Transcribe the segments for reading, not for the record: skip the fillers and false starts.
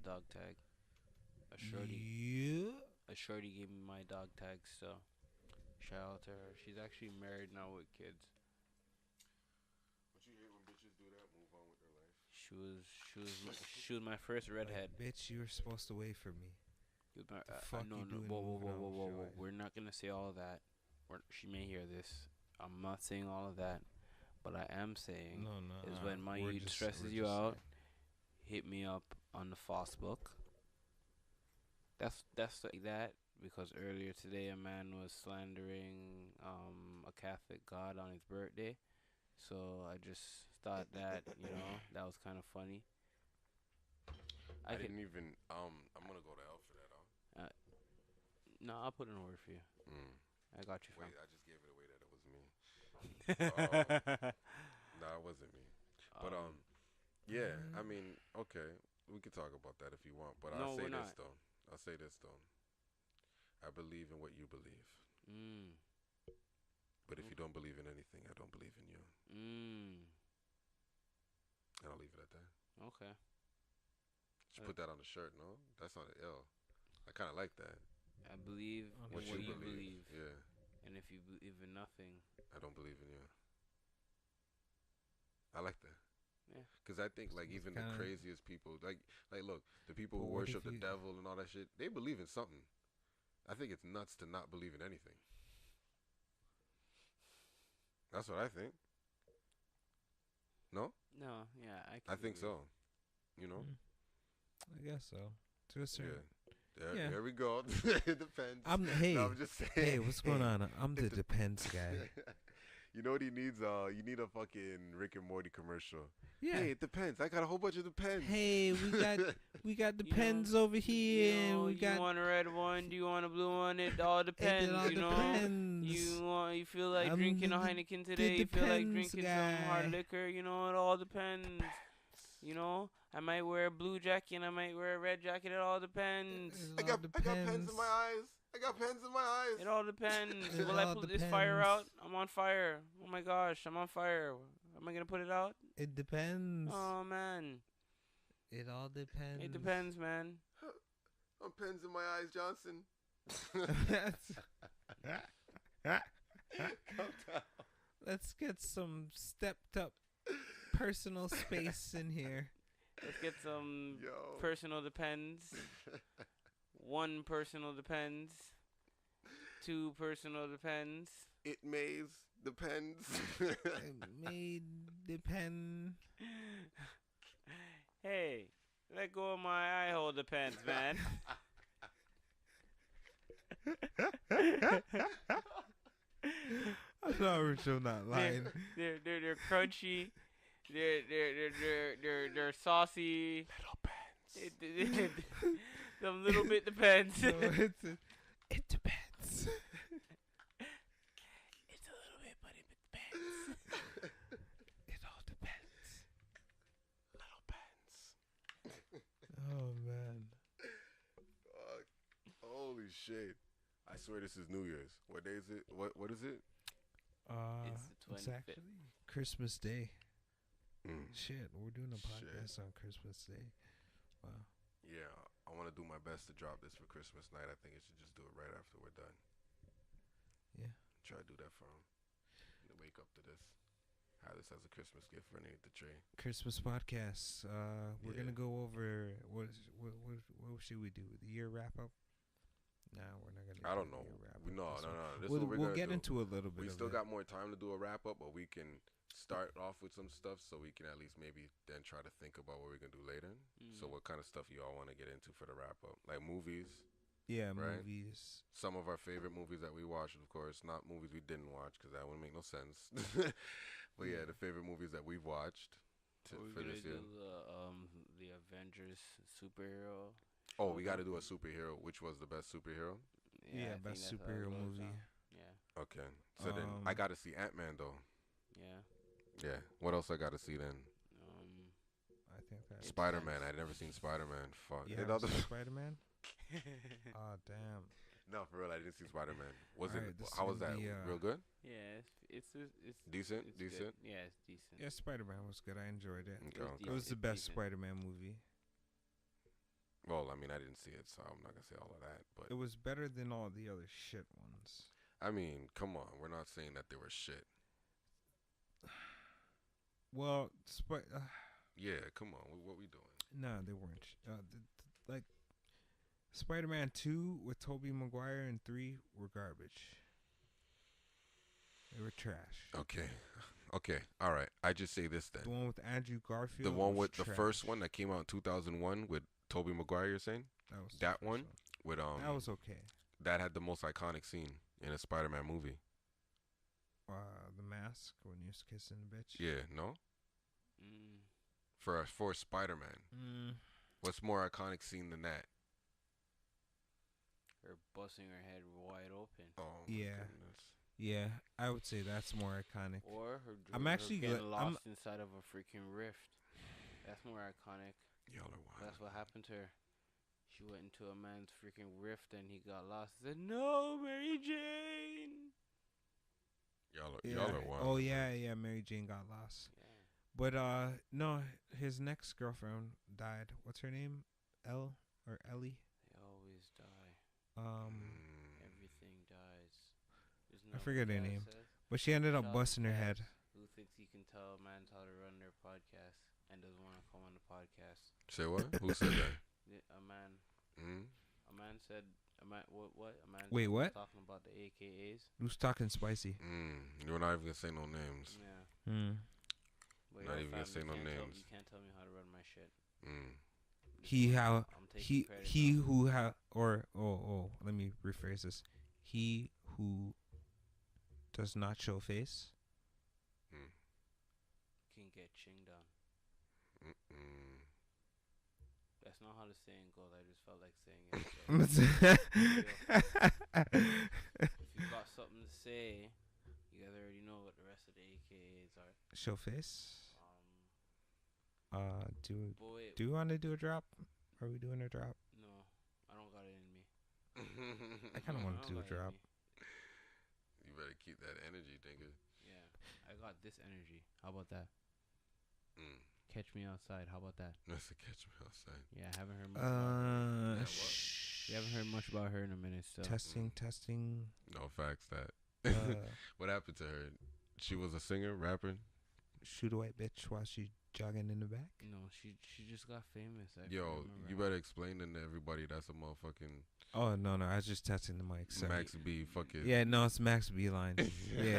dog tag. A shorty, Yeah. a shorty gave me my dog tag, so shout out to her. She's actually married now with kids. But you hate when bitches do that, move on with their life. She was my first redhead. Like, bitch, you were supposed to wait for me. The fuck No, you no, doing whoa, whoa, moving whoa, on whoa, with whoa, your whoa. life? We're not gonna say all of that. She may hear this. I'm not saying all of that, but I am saying No, is when my we're youth just- stresses we're you just out, saying. hit me up on the Facebook. That's like that because earlier today a man was slandering a Catholic god on his birthday. So I just thought that that was kind of funny. I I could didn't even. I'm gonna go to hell for that. uh, no, I'll put in a word for you. Mm. I got you, fam. Wait, I just gave it away that it was me. Nah, it wasn't me. But yeah. I mean, okay, we could talk about that if you want. But No, I'll say we're this not. though. I'll say this though. I believe in what you believe. Mm. But if you don't believe in anything, I don't believe in you. Mm. And I'll leave it at that. Okay. Should put that on the shirt, no? That's on the L. I kind of like that. I believe in What what you you believe. believe. Yeah. And if you believe in nothing, I don't believe in you. I like that. Yeah. Because I think, like, It's even the kinda- craziest people, like, look, the people But who what worship if the you- devil and all that shit, they believe in something. I think it's nuts to not believe in anything. That's what I think. No? no, yeah, I think so. You know? I guess so. To a Yeah. certain. Yeah. There we go. It depends. Hey, No, I'm just saying. hey, what's going on? I'm the Depends guy. You know what he needs? You need a fucking Rick and Morty commercial. Yeah. Hey, it depends. I got a whole bunch of Depends. Hey, we got Depends over here. We you got want a red one? Do you want a blue one? It all depends. it all you know, depends. you feel like I'm drinking a the- Heineken today. You feel like Depends drinking guy. some hard liquor. You know, it all depends. You know, I might wear a blue jacket and I might wear a red jacket. It all depends. I got pens in my eyes. I got pens in my eyes. It all depends. It Will I all put this fire out? depends. I'm on fire. Oh my gosh, I'm on fire. Am I gonna put it out? It depends. Oh man, It all depends. it depends, man. I'm pens in my eyes, Johnson. Let's get some stepped up personal space in here. Let's get some Yo. personal depends. One personal depends. Two personal depends. It maze depends. It may depend. Hey, let go of my eye hole depends, man. I thought Rachel not lying. They're crunchy. They're saucy. Little pens. Some little bit depends. So it depends. It's a little bit, but it depends. It all depends. Little pens. Oh man. Fuck. Holy shit. I swear this is New Year's. What day is it? What is it? It's the It's 25th. actually Christmas Day. Mm. Shit, we're doing a Shit. podcast on Christmas Day. Wow. Yeah, I want to do my best to drop this for Christmas night. I think I should just do it right after we're done. Yeah. Try to do that for him. And wake up to this. Have this as a Christmas gift for underneath the tree. Christmas podcast. We're Yeah. gonna go over what should we do? The year wrap up? No, we're not gonna. I don't do the know. year wrap up No. this one. This is We'll, what we're we'll gonna get do. into a little bit. We of still it. got more time to do a wrap up, but we can start off with some stuff so we can at least maybe then try to think about what we're gonna do later. So what kind of stuff you all want to get into for the wrap up? Like movies. Yeah, right? movies. Some of our favorite movies that we watched, of course, not movies we didn't watch because that wouldn't make no sense. But yeah, the favorite movies that we've watched We're for gonna this year. do the Avengers superhero. Oh, we got to do a superhero. Which was the best superhero? Yeah, I think best that's how it superhero goes movie. down. Yeah, Okay. So then I got to see Ant-Man though. yeah. Yeah. What else I got to see then? I think that. Spider-Man. I'd never seen Spider-Man. Fuck. Yeah, It Spider Man. Oh damn. No, for real, I didn't see Spider-Man. Was Alright, it? this is How was that? gonna be, Real good? Yeah, it's Decent? it's Decent? Good. Yeah, it's decent. Yeah, Spider Man was good. I enjoed it. Okay. was Okay. It was the It's best decent. Spider Man movie. Well, I mean, I didn't see it, so I'm not gonna say all of that. But It was better than all the other shit ones. I mean, come on, we're not saying that they were shit. Well, Yeah, come on, what we doing? nah, they weren't. Like Spider-Man 2 with Tobey Maguire and 3 were garbage. They were trash. Okay, all right. I just say this then. The one with Andrew Garfield. The one was with the trash. first one that came out in 2001 with Tobey Maguire. You're saying That was the that first one with That was okay. that had the most iconic scene in a Spider-Man movie. The mask when he was kissing the bitch. Yeah, no. Mm. For Spider-Man, what's more iconic scene than that? Her busting her head wide open. Oh my Yeah. goodness. Yeah, I would say that's more iconic. Or I'm her actually getting gl- lost inside of a freaking rift. That's more iconic. Y'all are wild. That's what happened to her. She went into a man's freaking rift and he got lost. He said, "No, Mary Jane." Y'all are wild. Oh yeah, Mary Jane got lost. Yeah. But no, his next girlfriend died. What's her name? Elle or Ellie? They always die. Everything dies. Isn't I that forget what her God name. says? But she ended up Shout busting her out head. Who thinks he can tell mans how to run their podcast and doesn't want to come on the podcast? Say what? Who said that? A man. Mm? A man said. A man. What? A man. Wait, what? Talking about the AKAs. Who's talking spicy? You're not even gonna say no names. Yeah. But Not yo, even gonna fam, say you no can't tell- names. You can't tell me how to run my shit. I'm taking He credit now. who let me rephrase this. He who does not show face. Can get chinged on. That's not how the saying goes. I just felt like saying it. If you got something to say, you guys already know what the rest of the AKAs are. Show face. Do Boy, you want to do a drop? Are we doing a drop? no, I don't got it in me. I kind of want to don't do a got it in drop. me. You better keep that energy, nigga. Yeah, I got this energy. How about that? Mm. Catch me outside. How about that? That's to catch me outside. Yeah, I haven't heard much about her. what? We haven't heard much about her in a minute still. Testing. No facts that. Uh, What happened to her? She was a singer, rapper. Shoot a white bitch while she jogging in the back. No, she just got famous. Yo, you better explain to everybody that's a motherfucking Oh no, I was just testing the mic. Sorry. Max B. Fucking Yeah, no, it's Max B line. yeah.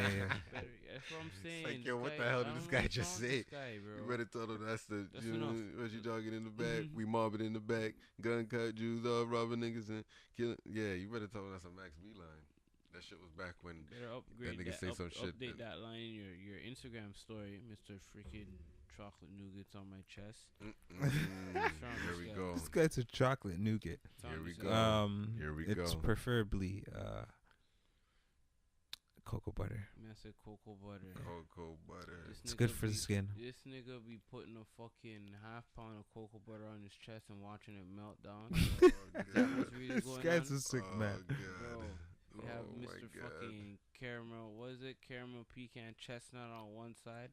That's what I'm saying. like, yo, This what the guy- hell I did don't this know guy what's just wrong with say? this guy, bro. You better tell them that's the That's you know enough. what you jogging in the back. We mobbing in the back, gun cut Jews off, robbing niggas and killing. Yeah, you better tell them that's a Max B line. That shit was back when Better upgrade nigga that. say some shit Update that- that line in your Instagram story, Mr. Freaking Chocolate Nougats on my chest. Here we go. This guy's a chocolate nougat. Here we It's go. Here we It's go. preferably cocoa butter. Massive cocoa butter. Cocoa butter. This It's nigga good for the be- skin. This nigga be putting a fucking half pound of cocoa butter on his chest and watching it melt down. Oh, Is that what's really This going guy's on? a sick Oh, man. God. Bro, we have Oh, my Mr. God. fucking caramel. What is it? Caramel pecan chestnut on one side,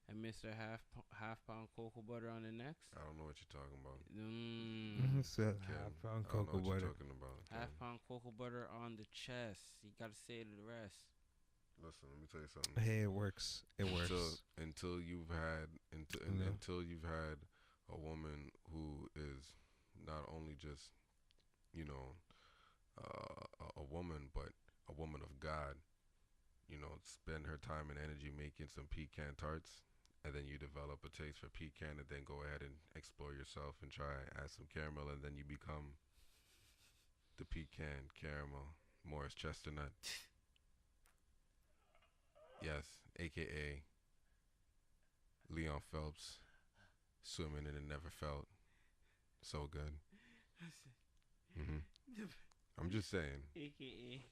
and Mr. half pound cocoa butter on the next. I don't know what you're talking about. It's a Ken, half pound I don't know cocoa what you're butter. talking about. Half Ken. pound cocoa butter on the chest. You gotta say the rest. Listen, let me tell you something. Hey, it works. It works. Until you've had No. until you've had a woman who is not only just a woman but a woman of God, spend her time and energy making some pecan tarts, and then you develop a taste for pecan, and then go ahead and explore yourself and try add some caramel, and then you become the pecan caramel Morris chestnut. Yes, aka Leon Phelps, swimming and it never felt so good. I'm just saying. AKA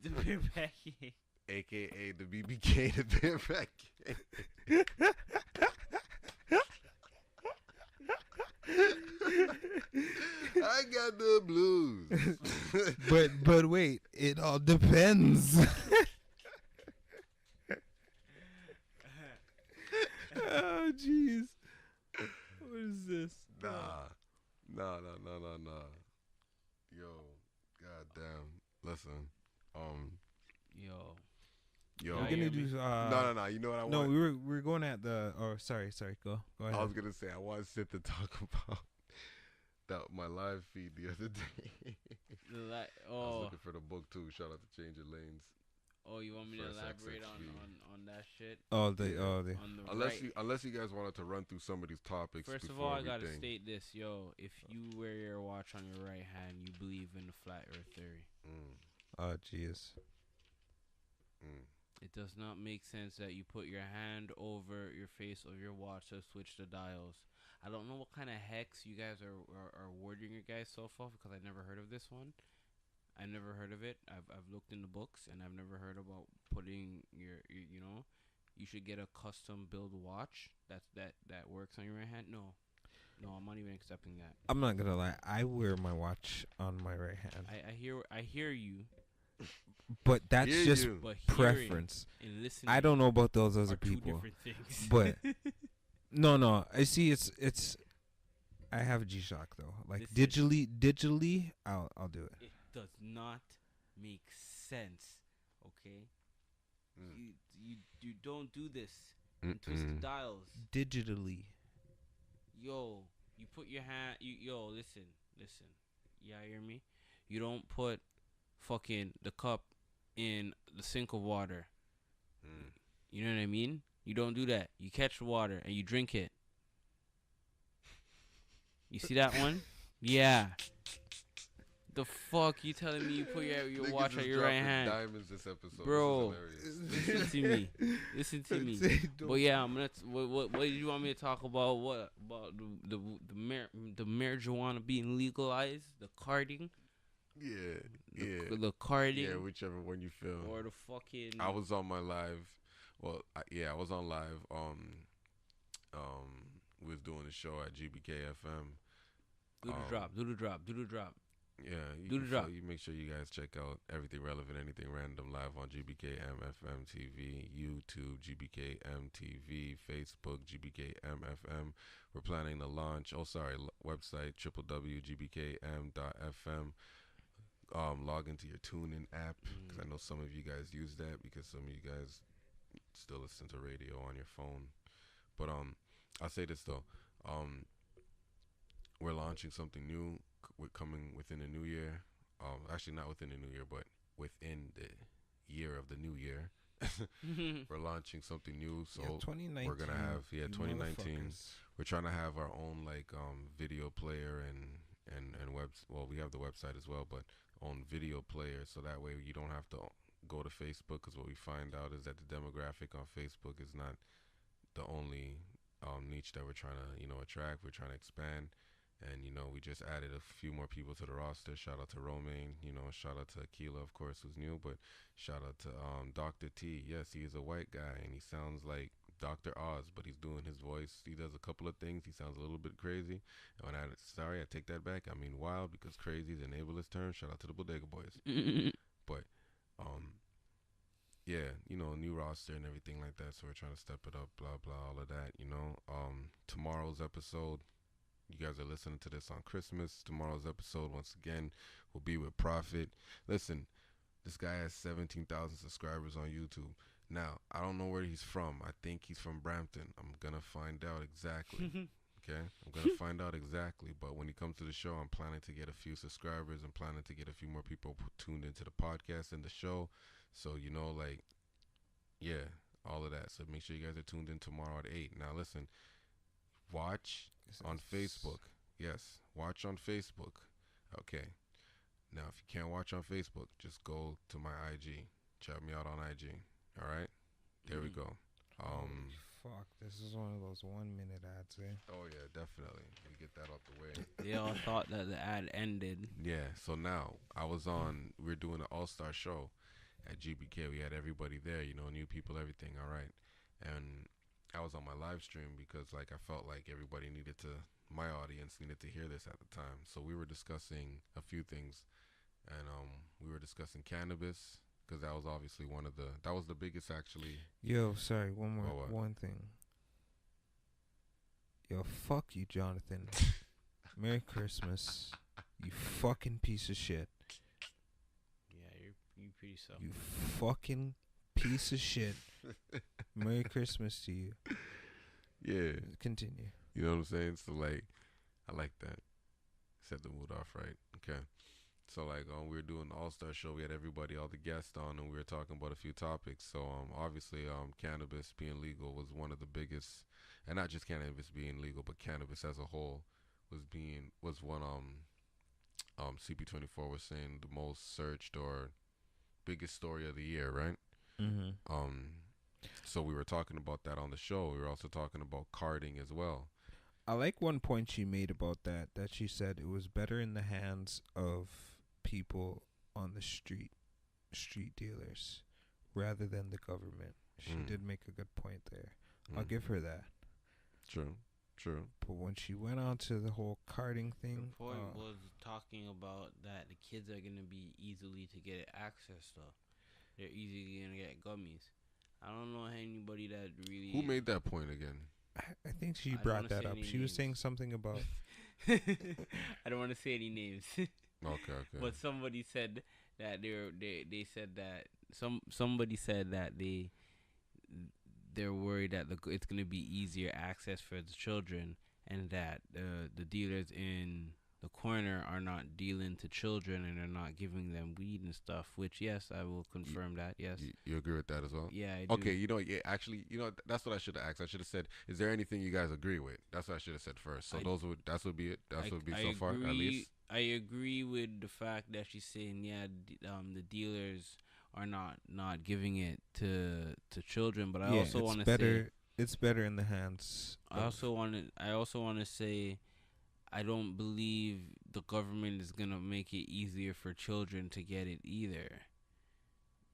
the beer packet. AKA the BBK, the beer packet. I got the blues. but wait, it all depends. Oh jeez. What is this? Nah, Yo, goddamn. Listen, um, Yo, yo. We're y'all hear gonna me? do No. You know what I no, want? we were going at the. Oh, sorry. Go ahead. I was gonna say I want Sith to talk about that my live feed the other day. I was Oh, looking for the book too. Shout out to Change Your Lanes. oh, you want me to First elaborate on, XXV. on that shit? Yeah. On the Unless right. unless you guys wanted to run through some of these topics First of before all, I gotta everything. state this, yo. If you wear your watch on your right hand, you believe in the flat Earth theory. Oh, jeez. It does not make sense that you put your hand over your face of your watch to switch the dials. I don't know what kind of hex you guys are warding your guys self off because I never heard of this one. I never heard of it. I've looked in the books and I've never heard about putting your you know, you should get a custom build watch that works on your right hand. No, I'm not even accepting that. I'm not gonna lie. I wear my watch on my right hand, I hear you, but that's Hear just you. but preference. hearing and listening I don't know about those other are two people, different things. but no. I see. It's. I have G-Shock though. Like Listen. digitally, I'll do it. It does not make sense. Okay, you don't do this. And twist the dials. Digitally. Yo, you put your hand. Yo, listen. Yeah, hear me? You don't put fucking the cup in the sink of water. You know what I mean? You don't do that. You catch the water and you drink it. You see that one? Yeah. The fuck you telling me you put your watch on your right hand? Diamonds this episode. Bro. This is hilarious. Listen to me. But yeah, I'm gonna. What did you want me to talk about? What about the marijuana being legalized? The carding? Yeah. The carding? Yeah, whichever one you feel. Or the fucking. I was on my live. Well, I was on live. We was doing a show at GBK FM. Do the drop. Yeah, Do the drop. You make sure you guys check out everything relevant, anything random live on GBKM FM TV, YouTube, GBKM TV, Facebook, GBKM FM. We're planning to launch, website, www.gbkm.fm. Log into your TuneIn app, because I know some of you guys use that, because some of you guys still listen to radio on your phone. But I'll say this though. We're launching something new. We're coming within the new year. Actually, not within the new year, but within the year of the new year. We're launching something new. So 2019. we're gonna have 2019. motherfuckers. We're trying to have our own video player and well, we have the website as well, but own video player, so that way you don't have to go to Facebook, because what we find out is that the demographic on Facebook is not the only niche that we're trying to attract. We're trying to expand. And, we just added a few more people to the roster. Shout out to Romaine, shout out to Aquila, of course, who's new, but shout out to Dr. T. Yes, he is a white guy, and he sounds like Dr. Oz, but he's doing his voice. He does a couple of things. He sounds a little bit crazy. And I take that back. I mean wild, because crazy is an ableist term. Shout out to the Bodega Boys. But, yeah, new roster and everything like that, so we're trying to step it up, blah, blah, all of that, Tomorrow's episode, you guys are listening to this on Christmas. Tomorrow's episode, once again, will be with Prophet. Listen, this guy has 17,000 subscribers on YouTube. Now, I don't know where he's from. I think he's from Brampton. I'm going to find out exactly. Okay? I'm going to find out exactly. But when he comes to the show, I'm planning to get a few subscribers. I'm planning to get a few more people tuned into the podcast and the show. So, yeah, all of that. So make sure you guys are tuned in tomorrow at 8. Now, listen, watch on Facebook. Yes, watch on Facebook. Okay. Now, if you can't watch on Facebook, just go to my IG. Check me out on IG. All right? There we go. Fuck, this is one of those 1 minute ads, eh? Oh, yeah, definitely. We get that out the way. They all thought that the ad ended. Yeah, so now, we're doing an all-star show at GBK. We had everybody there, new people, everything, all right? And I was on my live stream because, I felt like my audience needed to hear this at the time. So we were discussing a few things, and we were discussing cannabis, because that was obviously that was the biggest, actually. Yo, sorry, one thing. Yo, fuck you, Jonathan. Merry Christmas. You fucking piece of shit. Yeah, you pretty so. You fucking piece of shit. Merry Christmas to you. Yeah. Continue. You know what I'm saying? So like, I like that. Set the mood off right. Okay. So like, we were doing the All-Star show. We had everybody, all the guests on, and we were talking about a few topics. So obviously, cannabis being legal was one of the biggest, and not just cannabis being legal, but cannabis as a whole was one. CP24 was saying the most searched or biggest story of the year, right? Mm-hmm. So we were talking about that on the show. We were also talking about carding as well. I like one point she made about that she said it was better in the hands of people on the street dealers rather than the government. She did make a good point there. I'll give her that. True. But when she went on to the whole carding thing, The point was talking about that the kids are gonna be easily to get access to. They're easily gonna get gummies. I don't know anybody that really. Who made that point again? I think she I don't brought wanna that say up. any She was names. saying something about I don't want to say any names. Okay. But somebody said that they said that somebody said that they're worried that it's gonna be easier access for the children, and that the dealers in the corner are not dealing to children and are not giving them weed and stuff. Which, yes, I will confirm that. Yes. You agree with that as well? Yeah, I do. Okay, actually, that's what I should have asked. I should have said, "Is there anything you guys agree with?" That's what I should have said first. So that would be it. That would be so far, at least. I agree with the fact that she's saying, the dealers are not giving it to children, but I also want to say it's better in the hands. I also want to say I don't believe the government is gonna make it easier for children to get it either.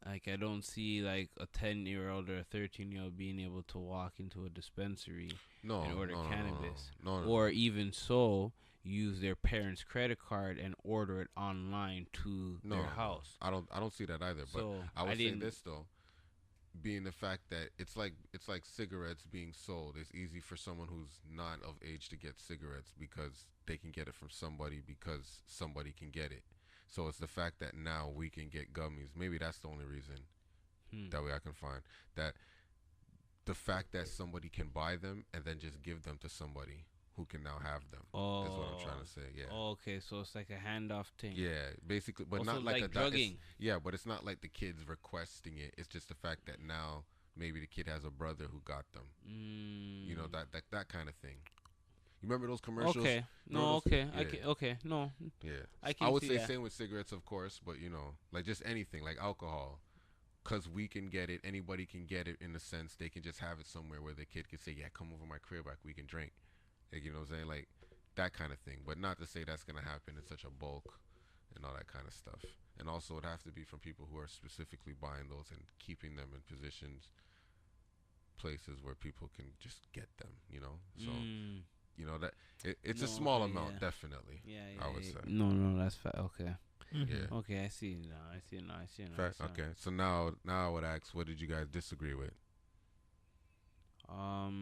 Like, I don't see like a 10-year-old or a 13-year-old being able to walk into a dispensary and order cannabis, no. or even so use their parents' credit card and order it online to their house. I don't see that either. But So I would say this though, being the fact that it's like cigarettes being sold. It's easy for someone who's not of age to get cigarettes because they can get it from somebody because somebody can get it. So it's the fact that now we can get gummies. Maybe that's the only reason that way I can find that the fact that somebody can buy them and then just give them to somebody who can now have them. Is what I'm trying to say. Yeah. Oh, okay, so it's like a handoff thing. Yeah, basically, but Also not like a drugging. Yeah, but it's not like the kid's requesting it. It's just the fact that now maybe the kid has a brother who got them. You know, that kind of thing. You remember those commercials? Okay. No. Okay. Okay. No. Yeah. I would see say that. same with cigarettes, of course, but like just anything, like alcohol, because we can get it. Anybody can get it in a sense. They can just have it somewhere where the kid can say, "Yeah, come over my crib, like we can drink." Like, you know what I'm saying? Like that kind of thing. But not to say that's gonna happen in such a bulk and all that kind of stuff. And also, it have to be from people who are specifically buying those and keeping them in places where people can just get them. So. That it's a small amount, definitely. Yeah, I would say. No, that's okay. Yeah. Okay, I see now. Fact, okay, so now I would ask, what did you guys disagree with? What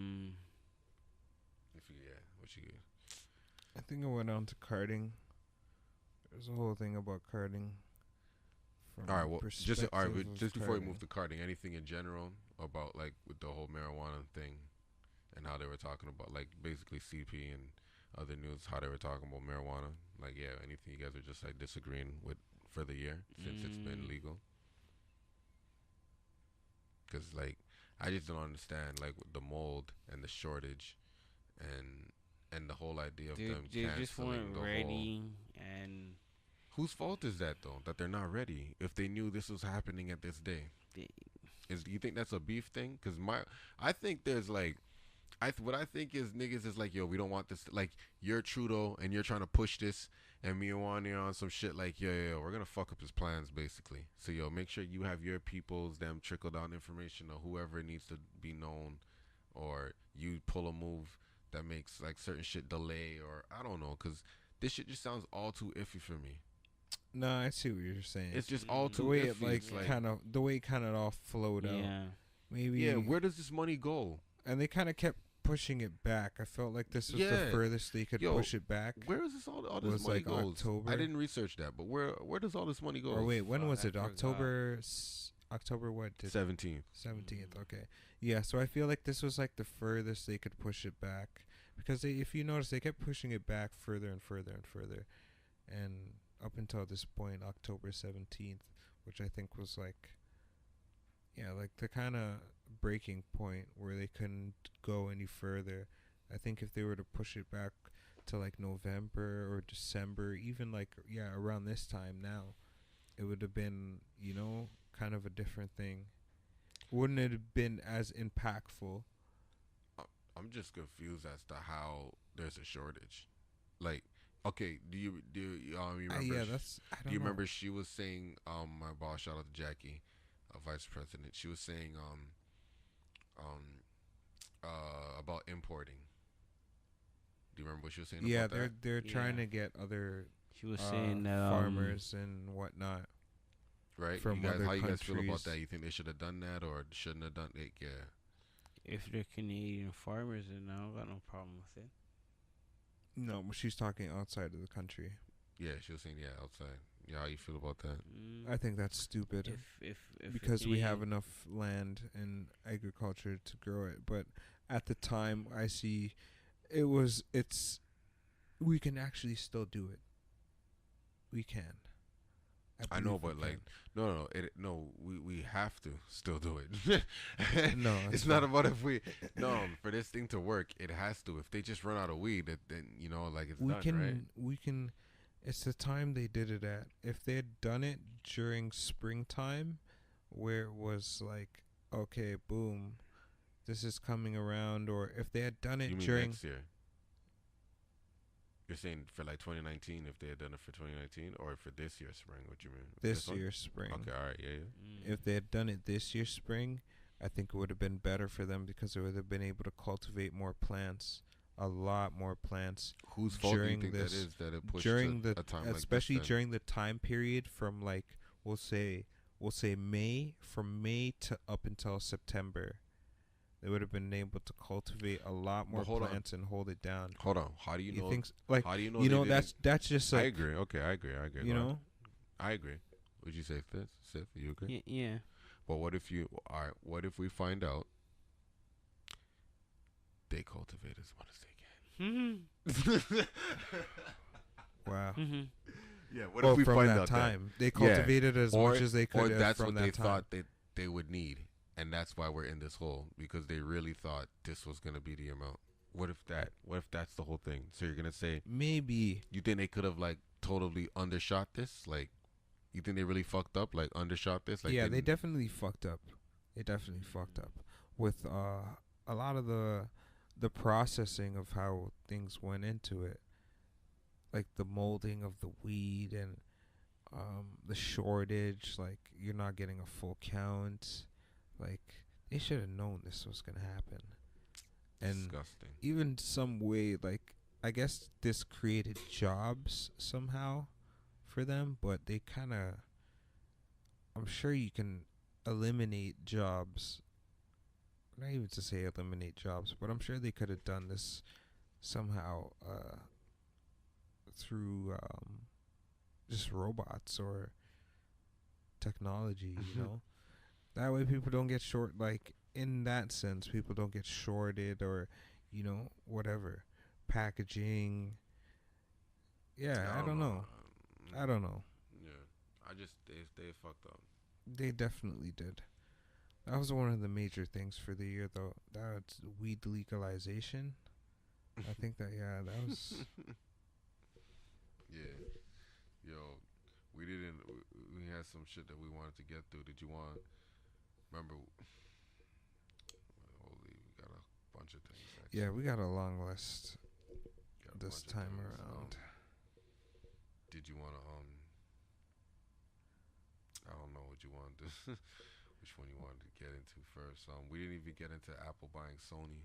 you get? I think I went on to carding. There's a whole thing about carding. All right, well, just before we move to carding, anything in general about like with the whole marijuana thing and how they were talking about like basically CP and other news, how they were talking about marijuana. Like, yeah, anything you guys are just like disagreeing with for the year since it's been legal? Because like I just don't understand like the mold and the shortage and the whole idea of them they canceling just weren't the ready. And whose fault is that though? That they're not ready if they knew this was happening at this day. Do you think that's a beef thing? Because I think there's like. What I think is niggas is like, yo, we don't want this. Like, you're Trudeau and you're trying to push this, and me and Juanie are on some shit like, yo, we're gonna fuck up his plans basically. So yo, make sure you have your people's them trickle down information or whoever needs to be known, or you pull a move that makes like certain shit delay, or I don't know, because this shit just sounds all too iffy for me. No, I see what you're saying. It's just all too the way iffy. it kind of all flowed out. Maybe. Yeah, where does this money go? And they kind of kept pushing it back. I felt like this was the Yeah. furthest they could Yo, push it back. Where is this all this Was money like goes? October. I didn't research that, but where does all this money go? Or wait, when Fuck, was I it? forgot. October what? 17th. 17th. Okay. Yeah, so I feel like this was like the furthest they could push it back, because if you notice, they kept pushing it back further and further and further, and up until this point, October 17th, which I think was like, yeah, like the kind of breaking point where they couldn't go any further. I think if they were to push it back to like November or December, even like, yeah, around this time now, it would have been, kind of a different thing. Wouldn't it have been as impactful? I'm just confused as to how there's a shortage. Like, okay, do you remember? Yeah, that's. I don't Do you know. remember she was saying, my boss, shout out to Jackie, vice president. She was saying, about importing. Do you remember what she was saying? Yeah, about that? they're trying Yeah. to get other She was saying that farmers and whatnot. Right? from you guys, other how you guys feel about countries. that? You think they should have done that or shouldn't have done it? Yeah. if they're Canadian farmers, then I don't got no problem with it. No, but she's talking outside of the country. Yeah, she was saying, yeah, outside. Yeah, how you feel about that? I think that's stupid. If Because we have enough land and agriculture to grow it. But at the time, I see we can actually still do it. We can. I know, believe we but like, can. no, we have to still do it. No, it's not about if we. No, for this thing to work, it has to. If they just run out of weed, then like it's we done, can right? we can. It's the time they did it at. If they had done it during springtime, where it was like, okay, boom, this is coming around, or if they had done it You mean during next year? You're saying for like 2019, if they had done it for 2019, or for this year's spring? What you mean? this one? year's spring. Okay, all right, yeah. If they had done it this year's spring, I think it would have been better for them because they would have been able to cultivate more plants, a lot more plants. Whose fault do you during think that this- is that it pushed during to the a time especially like this? during the time period from like we'll say May, from May to up until September. They would have been able to cultivate a lot more hold on. plants and hold it down. Hold on, how do you know? think like How do you know? they that's just didn't- like I agree. Okay, I agree. you Go on. know I agree. Would you say this? Sith, you agree? Yeah. But what if what if we find out they cultivate as much as they can? wow. Yeah. What Well, if we from find that out time they cultivated as or, much as they or could that's from what that they time. thought they would need, and that's why we're in this hole because they really thought this was gonna be the amount. What if that's the whole thing? So you're gonna say Maybe you think they could have like totally undershot this? Like you think they really fucked up? Like undershot this? Like yeah, they definitely fucked up. They definitely fucked up with a lot of the processing of how things went into it, like the molding of the weed and the shortage. Like you're not getting a full count. Like they should have known this was gonna happen. And disgusting. even some way, like I guess this created jobs somehow for them, but they kind of, I'm sure you can eliminate jobs. Not even to say eliminate jobs, but I'm sure they could have done this somehow through just robots or technology, you know. That way people don't get short, like in that sense, people don't get shorted or, whatever. Packaging. Yeah, I don't know. I don't know. Yeah, they fucked up. They definitely did. That was one of the major things for the year, though. That's weed legalization. I think that, yeah, that was... Yeah. Yo, we didn't. We had some shit that we wanted to get through. Did you want? Remember? Holy, we got a bunch of things. Actually. Yeah, we got a long list Got a this bunch of time things. around. Did you want to I don't know what you wanted to. Which one you wanted to get into first? We didn't even get into Apple buying Sony.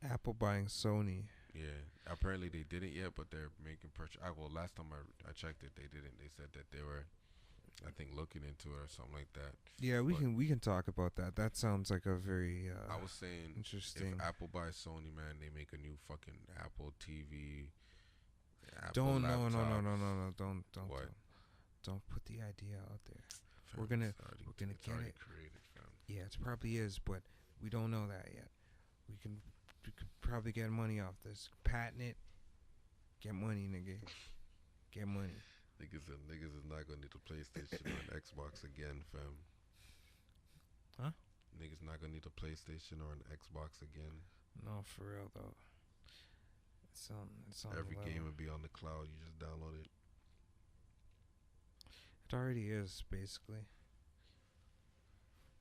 Apple buying Sony. Yeah, apparently they didn't yet, but they're making purchase. Well, last time I checked it, they didn't. They said that they were I think looking into it or something like that. Yeah, we But can talk about that. That sounds like a very I was saying, interesting. if Apple buys Sony, man, they make a new fucking Apple TV, Apple Don't laptops. no. What? Don't put the idea out there. Fam, We're gonna it's get already it. created, fam. Yeah, it probably is, but we don't know that yet. We could probably get money off this. Patent it. Get money, nigga. Get money. Niggas is not gonna need a PlayStation or an Xbox again, fam. Huh? Niggas not gonna need a PlayStation or an Xbox again. No, for real though. It's on Every the game level. would be on the cloud. You just download it. It already is basically.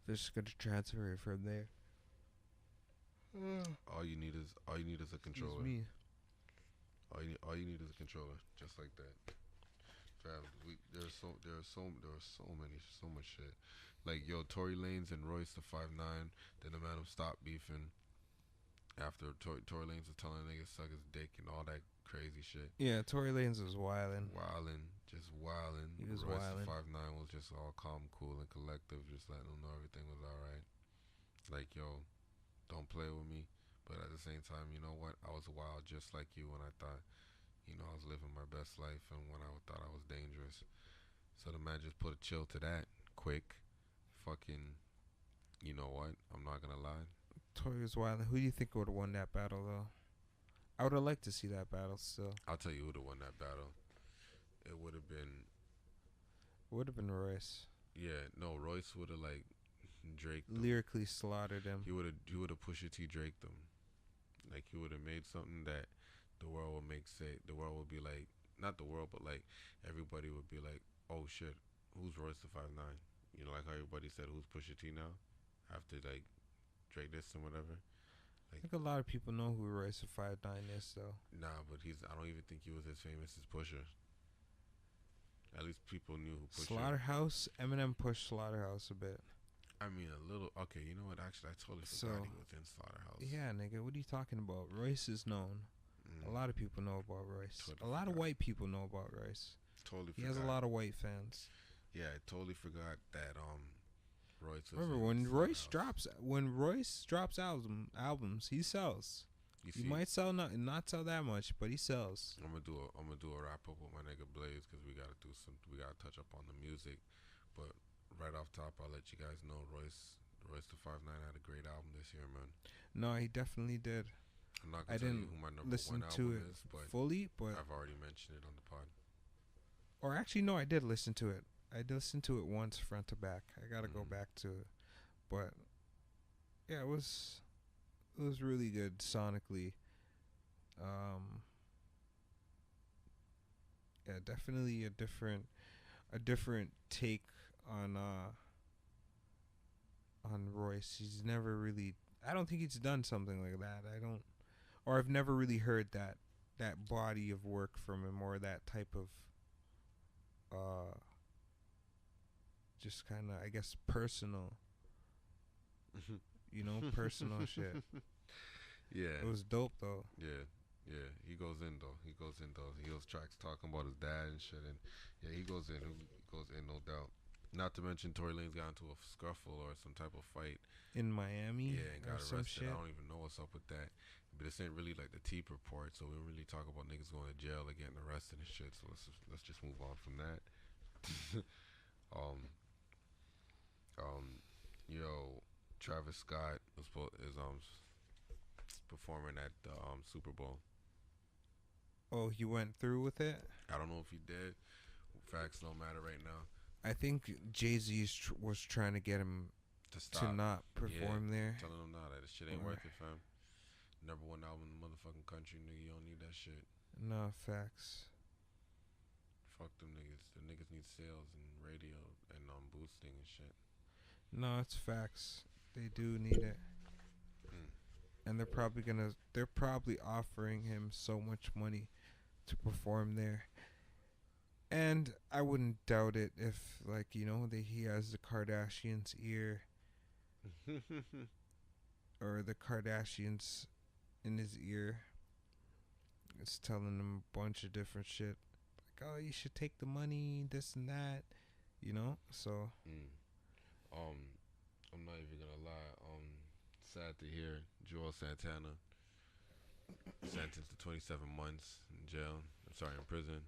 They're just gonna transfer it from there. All you need is a controller. Excuse me. All you need is a controller, just like that. Fam, there was so much shit. Like, yo, Tory Lanez and Royce the 5'9", then the man who stopped beefing after Tory Lanez was telling niggas suck his dick and all that crazy shit. Yeah, Tory Lanez was wildin'. Just wildin'. He was Royce wildin'. the 5'9" was just all calm, cool, and collective, just letting them know everything was alright. Like, yo, don't play with me. But at the same time, you know what? I was wild just like you when I thought, I was living my best life and when I thought I was dangerous. So the man just put a chill to that quick. Fucking, you know what? I'm not gonna lie. Tory was wildin'. Who do you think would have won that battle though? I would have liked to see that battle still. I'll tell you who'd have won that battle. It would have been. Would have been Royce. Yeah, no, Royce would have like Drake. Lyrically slaughtered him. He would have Pusha T Drake them. Like, he would have made something that the world would the world would be like, not the world, but like everybody would be like, oh shit, who's Royce the 5'9"? You know, like how everybody said, who's Pusha T now? After like Drake this and whatever. I think a lot of people know who Royce the 5'9" is though. Nah, but I don't even think he was as famous as Pusha. At least people knew who Pusha. Slaughterhouse, Eminem pushed Slaughterhouse a bit. I mean, a little. Okay, you know what? Actually, I totally forgot he was in Slaughterhouse. Yeah, nigga, what are you talking about? Royce is known. A lot of people know about Royce. Totally a lot of forgot. white people know about Royce. Totally He forgot. has a lot of white fans. Yeah, I totally forgot that Royce was Remember in when Slaughterhouse. Royce drops albums, he sells. He might sell not sell that much, but he sells. I'm gonna do a wrap up with my nigga Blaze because we gotta touch up on the music. But right off top, I'll let you guys know Royce the 5'9" had a great album this year, man. No, he definitely did. I'm not I gonna tell didn't you who my number listen one to album it is, but fully, but I've already mentioned it on the pod. or actually no, I did listen to it. I did listen to it once front to back. I gotta go back to it, but yeah, it was really good sonically. Yeah, definitely a different take on Royce. He's never really. I don't think he's done something like that. I've never really heard that body of work from him, or that type of just kind of, I guess, personal. Personal shit. Yeah. It was dope though. Yeah. He goes in though. He goes tracks talking about his dad and shit, and yeah, he goes in, no doubt. Not to mention Tory Lanez got into a scuffle or some type of fight In Miami, yeah, and or got some arrested. shit. I don't even know what's up with that. But this ain't really like the Teep report, so we don't really talk about niggas going to jail or getting arrested and shit. So let's just move on from that. Yo, Travis Scott is performing at the Super Bowl. Oh, he went through with it. I don't know if he did. Facts don't matter right now. I think Jay-Z was trying to get him To stop. to not perform there. Telling him nah, that shit ain't Or- worth it, fam. Number one album in the motherfucking country, nigga. You don't need that shit. No facts. Fuck them niggas. The niggas need sales and radio and boosting and shit. No, it's facts. They do need it. And they're probably offering him so much money to perform there. And I wouldn't doubt it if, like, he has the Kardashians' ear, or the Kardashians in his ear. It's telling him a bunch of different shit. Like, oh, you should take the money, this and that. you know. So Mm. Um, I'm not even gonna lie. Sad to hear Joel Santana sentenced to 27 months in jail. I'm sorry, in prison.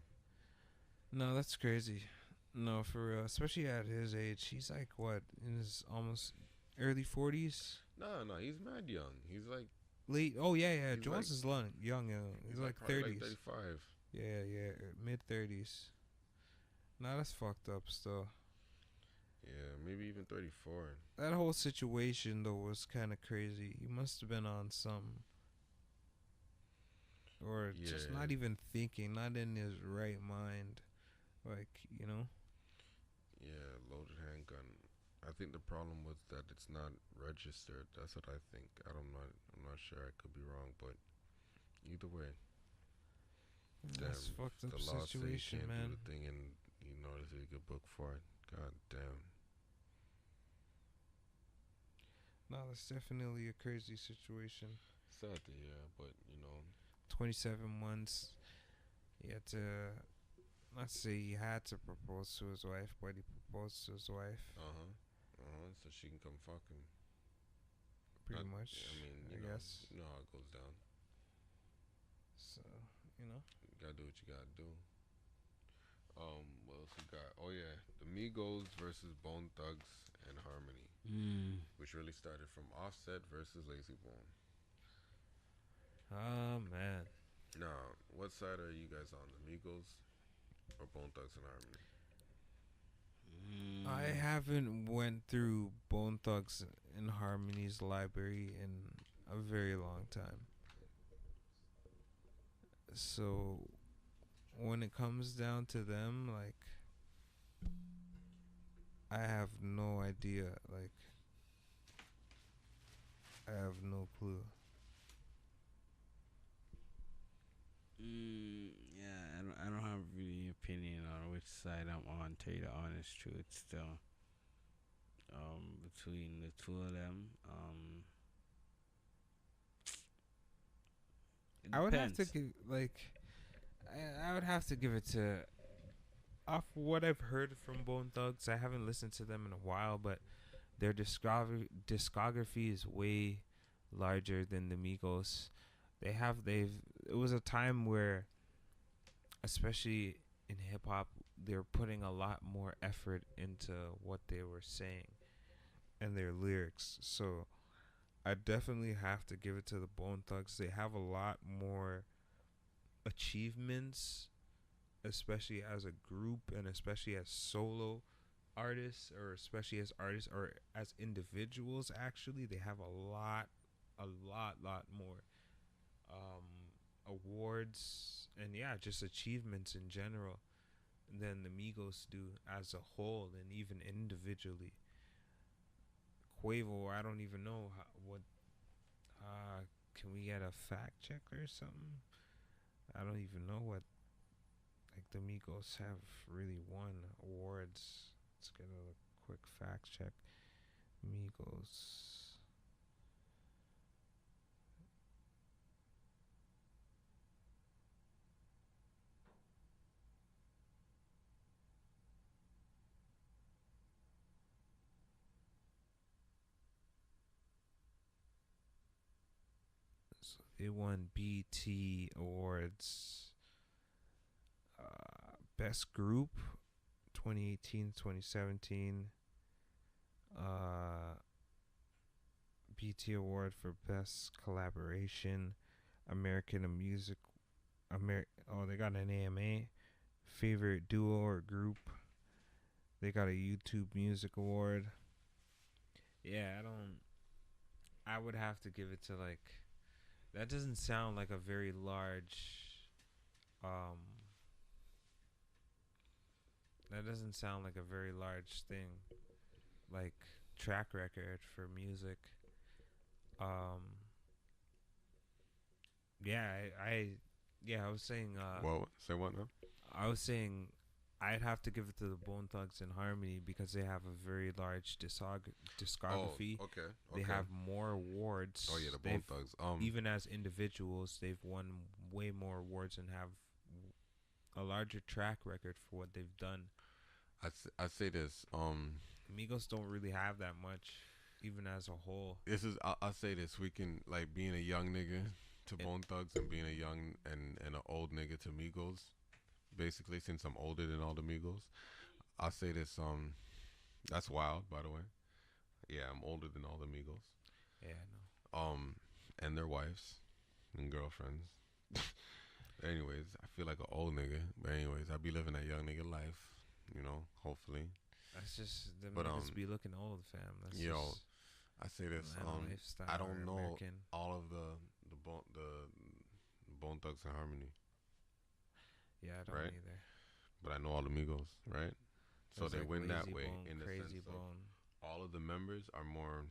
no, that's crazy. No, for real. Especially at his age, he's like what in his almost early 40s, No, he's mad young. He's like, late. Oh yeah, yeah. he's like, Jones is young. He's he's like like probably like 30s. 35. Yeah, yeah, mid 30s. Nah, that's fucked up. Still, Yeah, maybe even 34. that whole situation though was kind of crazy. He must have been on some, or just Yeah, not even thinking, not in his right mind. Like you know. yeah, loaded handgun. I think the problem was that it's not registered. That's what I think. I'm not sure. I could be wrong, but either way, That's damn. fucked up The law say you situation, can't do man. the thing, and you know there's a good book for it. God damn. No, that's definitely a crazy situation. Sad to hear, but 27 months. He had to, let's say he had to propose to his wife, but he proposed to his wife. So she can come fuck him. Pretty Not, much, I mean, I guess. you know how it goes down. So, you know. You gotta do what you gotta do. What else we got? Oh yeah, the Migos versus Bone Thugs and Harmony, which really started from Offset versus Lazy Bone. Oh, man. Now, what side are you guys on, the Migos or Bone Thugs and Harmony? I haven't went through Bone Thugs and Harmony's library in a very long time. So, when it comes down to them, like, I have no idea. Like, I have no clue. Yeah, I don't have really opinion on which side I'm on. To tell you the honest truth, still, between the two of them, it I would have to depends. give, like, I would have to give it to, off what I've heard from Bone Thugs. I haven't listened to them in a while, but their discography is way larger than the Migos. It was a time where, especially in hip hop, they were putting a lot more effort into what they were saying and their lyrics. So I definitely have to give it to the Bone Thugs. They have a lot more achievements, especially as a group and especially as solo artists, or especially as artists or as individuals. Actually, they have a lot more awards and yeah, just achievements in general than the Migos do as a whole and even individually. Quavo, I don't even know what. Can we get a fact check or something? I don't even know what like the Migos have really won awards. Let's get a quick fact check. Migos. So they won BT Awards. Best Group 2018, 2017. Uh, BT Award for Best Collaboration. American Music. They got an AMA. Favorite Duo or Group. They got a YouTube Music Award. Yeah, I don't. I would have to give it to like. That doesn't sound like a very large. Um. That doesn't sound like a very large thing. Like track record for music. Um. Yeah, yeah, I was saying. Well, say what now? I was saying. I'd have to give it to the Bone Thugs and Harmony because they have a very large Oh, discography. okay, They okay. have more awards. Oh yeah, the Bone Thugs. Even as individuals, they've won way more awards and have a larger track record for what they've done. I say this. Migos don't really have that much, even as a whole. This is I'll say this. We can like being a young nigga to It- Bone Thugs and being a young and an old nigga to Migos. Basically, since I'm older than all the Migos, I'll say this. That's wild, by the way. Yeah, I'm older than all the Migos. Yeah, And their wives and girlfriends. Anyways, I feel like an old nigga. But anyways, I be living that young nigga life. You know, hopefully. that's just them But, niggas be looking old, fam. That's yo, just I say this. that lifestyle I don't know American. all of the Bone Thugs and Harmony, Yeah, I don't right? either. But I know all the Migos, right? So There's they like win that Lazy way Bone, in the Crazy sense of Bone. all of the members are more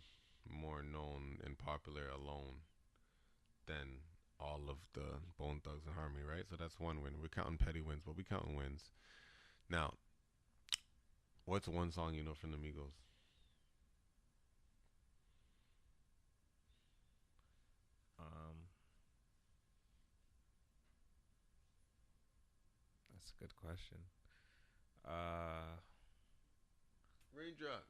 known and popular alone than all of the Bone Thugs and Harmony, right? So that's one win. We're counting petty wins, but we counting wins. Now, what's one song you know from the Migos? Um, that's a good question. Raindrop,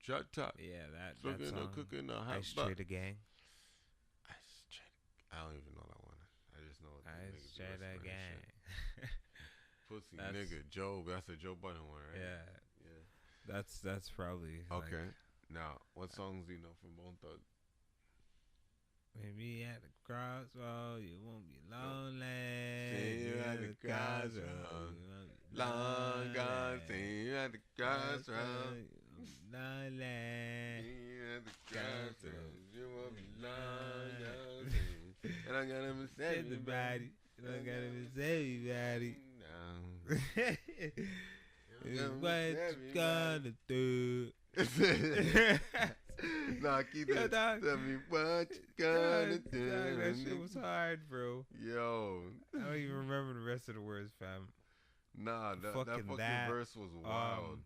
Drop Top, Yeah, that cooking song. cooking a hot Ice butt. Trader Gang. I don't even know that one. I just know the Ice niggas be Trader listening to that Gang. shit. Pussy That's- nigga, Joe. That's a Joe Budden one, right? Yeah, Yeah. that's probably Okay. Like, Now, what songs do you know from Bone Thugs? maybe at the crossroad you won't be lonely. See you at the crossroad. you won't be Long gone, lonely. see you at the crossroad. You won't be lonely. See you at the crossroad. You won't be long gone, see. And I gotta miss everybody. I gotta miss everybody. No. What you gonna do? Nah, keep Yo, that. dog. Tell me what you gonna Dog, do. that shit was hard, bro. Yo. I don't even remember the rest of the words, fam. Nah, that Fucking fucking that, verse was wild.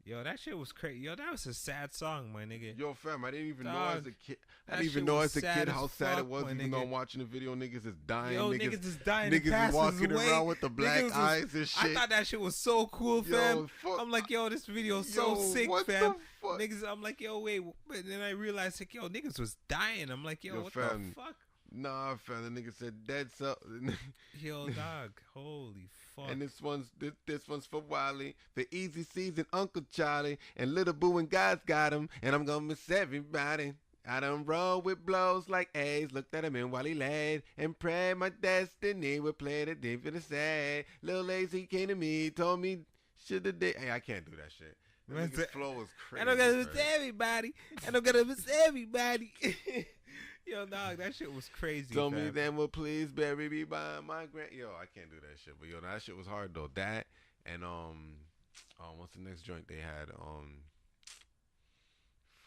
Yo, that shit was crazy. Yo, that was a sad song, my nigga. Yo, fam, I didn't even know Dog, as a kid. I that didn't even shit know was as a sad kid as how sad it fuck, was. my Even though nigga. I'm watching the video, niggas is dying. Yo, niggas is dying. and is passing walking away. around with the black Niggas was- eyes and shit. I thought that shit was so cool, fam. Yo, fuck. I'm like, yo, this video is so Yo, sick, what fam. the fuck? Niggas, I'm like, yo, wait. But then I realized, like, yo, niggas was dying. I'm like, yo, Yo, what fam. the fuck? Nah, fam, the nigga said dead so. Yo, dog, holy fuck. And this one's for Wiley, the Easy C's and Uncle Charlie, and Little Boo and God's got him, and I'm gonna miss everybody. I done roll with blows like A's, looked at him in while he laid, and prayed my destiny would play the deep in the sad. Lil Lazy came to me, told me, should have did. Hey, I can't do that shit. The Man's nigga's a- flow was crazy. And I'm gonna miss bro. everybody. And I'm gonna miss everybody. Yo, dog, that shit was crazy. Told me fam. then will please bury me by my grand. Yo, I can't do that shit. But yo, that shit was hard though. That and what's the next joint they had?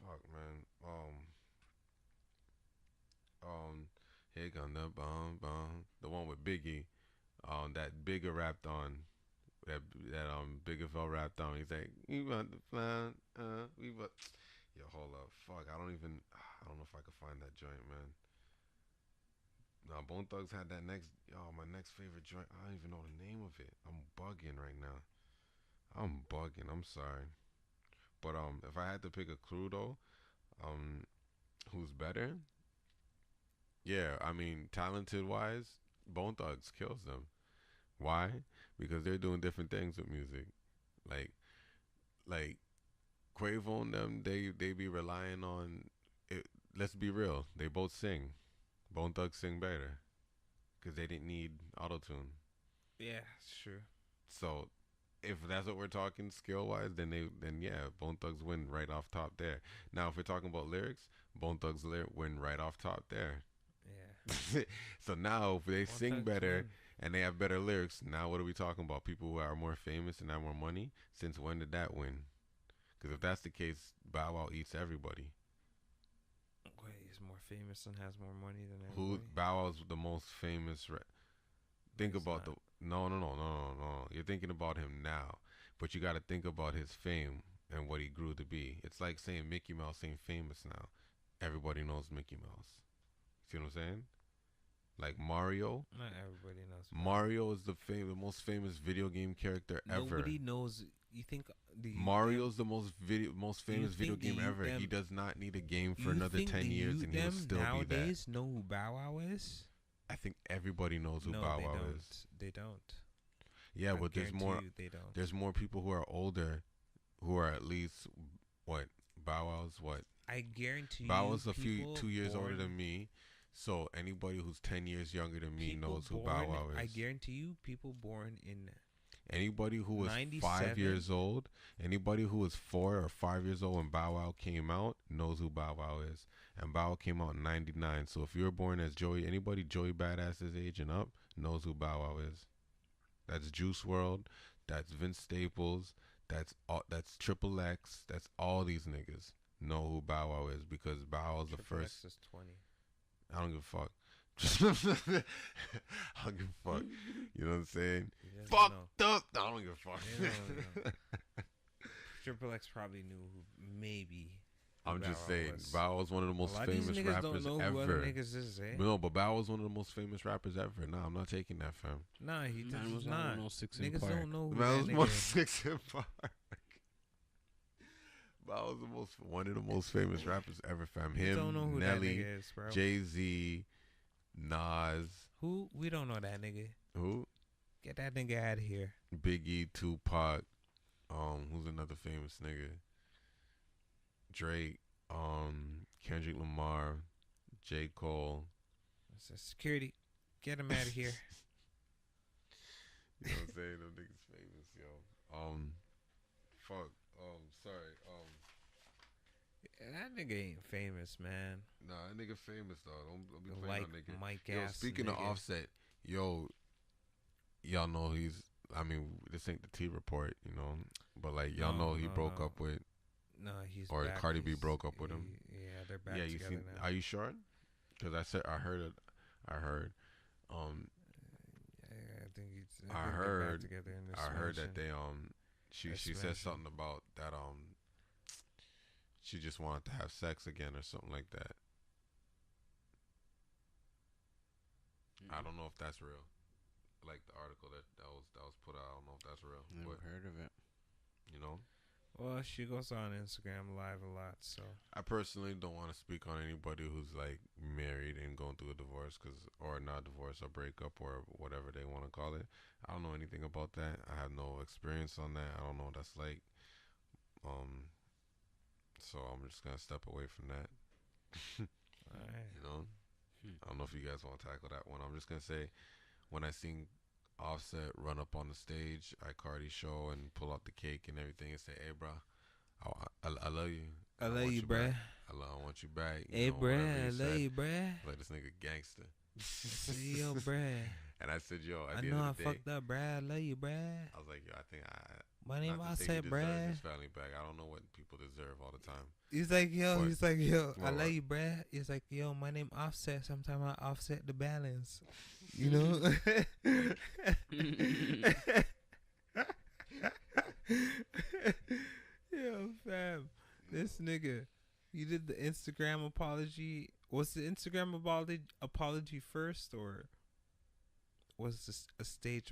Fuck man. Here come the bomb. The one with Biggie. That Bigger rapped on. That Bigger fell rapped on. He's like, we want to find. We want. Yo, hold up. Fuck, I don't know if I could find that joint, man. Nah, Bone Thugs had that next. Yo, my next favorite joint. I don't even know the name of it. I'm bugging right now. I'm sorry. But if I had to pick a crew though, who's better? Yeah, I mean, talented wise, Bone Thugs kills them. Why? Because they're doing different things with music. Like Quavo and them, they be relying on it. Let's be real, they both sing. Bone Thugs sing better because they didn't need auto-tune. Yeah, it's true. So if that's what we're talking skill wise, then yeah, Bone Thugs win right off top there. Now if we're talking about lyrics, Bone Thugs win right off top there. Yeah. So now if they Bone sing Thugs better win. and they have better lyrics, now what are we talking about? People who are more famous and have more money? Since when did that win? Because if that's the case, Bow Wow eats everybody. Wait, he's more famous and has more money than Who everybody? Bow Wow's the most famous? Think He's about not. no. You're thinking about him now, but you got to think about his fame and what he grew to be. It's like saying Mickey Mouse ain't famous now. Everybody knows Mickey Mouse. See what I'm saying? Like Mario. Not everybody knows. Mario is the most famous video game character ever. Nobody knows You think Mario's the most famous video think the game youth ever. He them- does not need a game for you another think 10 the years, youth and he'll them still be that. nowadays know who Bow Wow is? I think everybody knows who No, Bow they Wow don't. is. They don't. Yeah, I but there's guarantee more. you they don't. There's more people who are older, who are at least what Bow Wow's what. I guarantee you. Bow Wow's a few people 2 years older born- than me, so anybody who's 10 years younger than me people knows who Bow born- Wow is. I guarantee you, people born in Anybody who was 97? 5 years old, anybody who was 4 or 5 years old when Bow Wow came out knows who Bow Wow is. And Bow Wow came out in 99. So if you were born as Joey, anybody Joey Badass's age and up knows who Bow Wow is. That's Juice World. That's Vince Staples. That's Triple X. That's all these niggas know who Bow Wow is because Bow Wow's the Triple first. X is 20. I don't give a fuck. I don't give a fuck. You know what I'm saying? He doesn't Fucked know. up. I don't give a fuck. They don't know. Triple X probably knew who maybe. who I'm Bow just Wow saying, was. Bow Wow was one of the most a lot of these famous niggas rappers don't know who other ever. niggas is, eh? No, but Bow Wow was one of the most famous rappers ever. Nah, I'm not taking that, fam. Nah, he Man does was not. 106 in Niggas Park. don't know who Man, that was nigga one is. 6 in Park. Bow was one of the most famous rappers ever, fam. You don't know Him, who Nelly, that nigga is, bro. Jay-Z, Nas, Who? We don't know that nigga. who? Get that nigga out of here. Biggie, Tupac, who's another famous nigga? Drake, Kendrick Lamar, J. Cole. I said, security, get him out of here. You know what I'm saying? Them niggas famous, yo. Fuck. Sorry. That nigga ain't famous, man. Nah, that nigga famous though. Don't be playing Like on nigga. Mike Yo, ass. speaking of nigga. Offset, yo, y'all know he's. I mean, this ain't the T report, you know, but like y'all know he broke up with. No, he's Or back. Cardi B He's- broke up with him. Yeah, they're back Yeah, you together seen? now. Are you sure? Because I heard it. I heard. I think he's. I think they're back heard- Together in this I heard that mansion. she said something about that she just wanted to have sex again or something like that. I don't know if that's real. Like the article that was put out, I don't know if that's real. Never But heard of it. you know, Well, she goes on Instagram Live a lot, so. I personally don't want to speak on anybody who's like married and going through a divorce, or not divorce or breakup or whatever they want to call it. I don't know anything about that. I have no experience on that. I don't know what that's like. So I'm just gonna step away from that. Alright. You know, I don't know if you guys want to tackle that one. I'm just gonna say, when I seen Offset run up on the stage at Cardi's show and pull out the cake and everything and say, "Hey, bro, I love you. I love want you, bruh. I want you back." You Hey, know, whatever bruh, he I love said. you, bruh. Like, this nigga gangster. Say, yo, bruh. And I said, "Yo, at I the know end I of the day, fucked up, bruh. I love you, bruh. I was like, yo, I think My name not to say he Offset, deserves bruh. his family back. I don't know what people deserve all the time." He's like, yo, What? I What? love you, bruh. He's like, yo, my name Offset. Sometimes I offset the balance. You know? Yo, fam. This nigga, you did the Instagram apology. Was the Instagram apology first, or was this the stage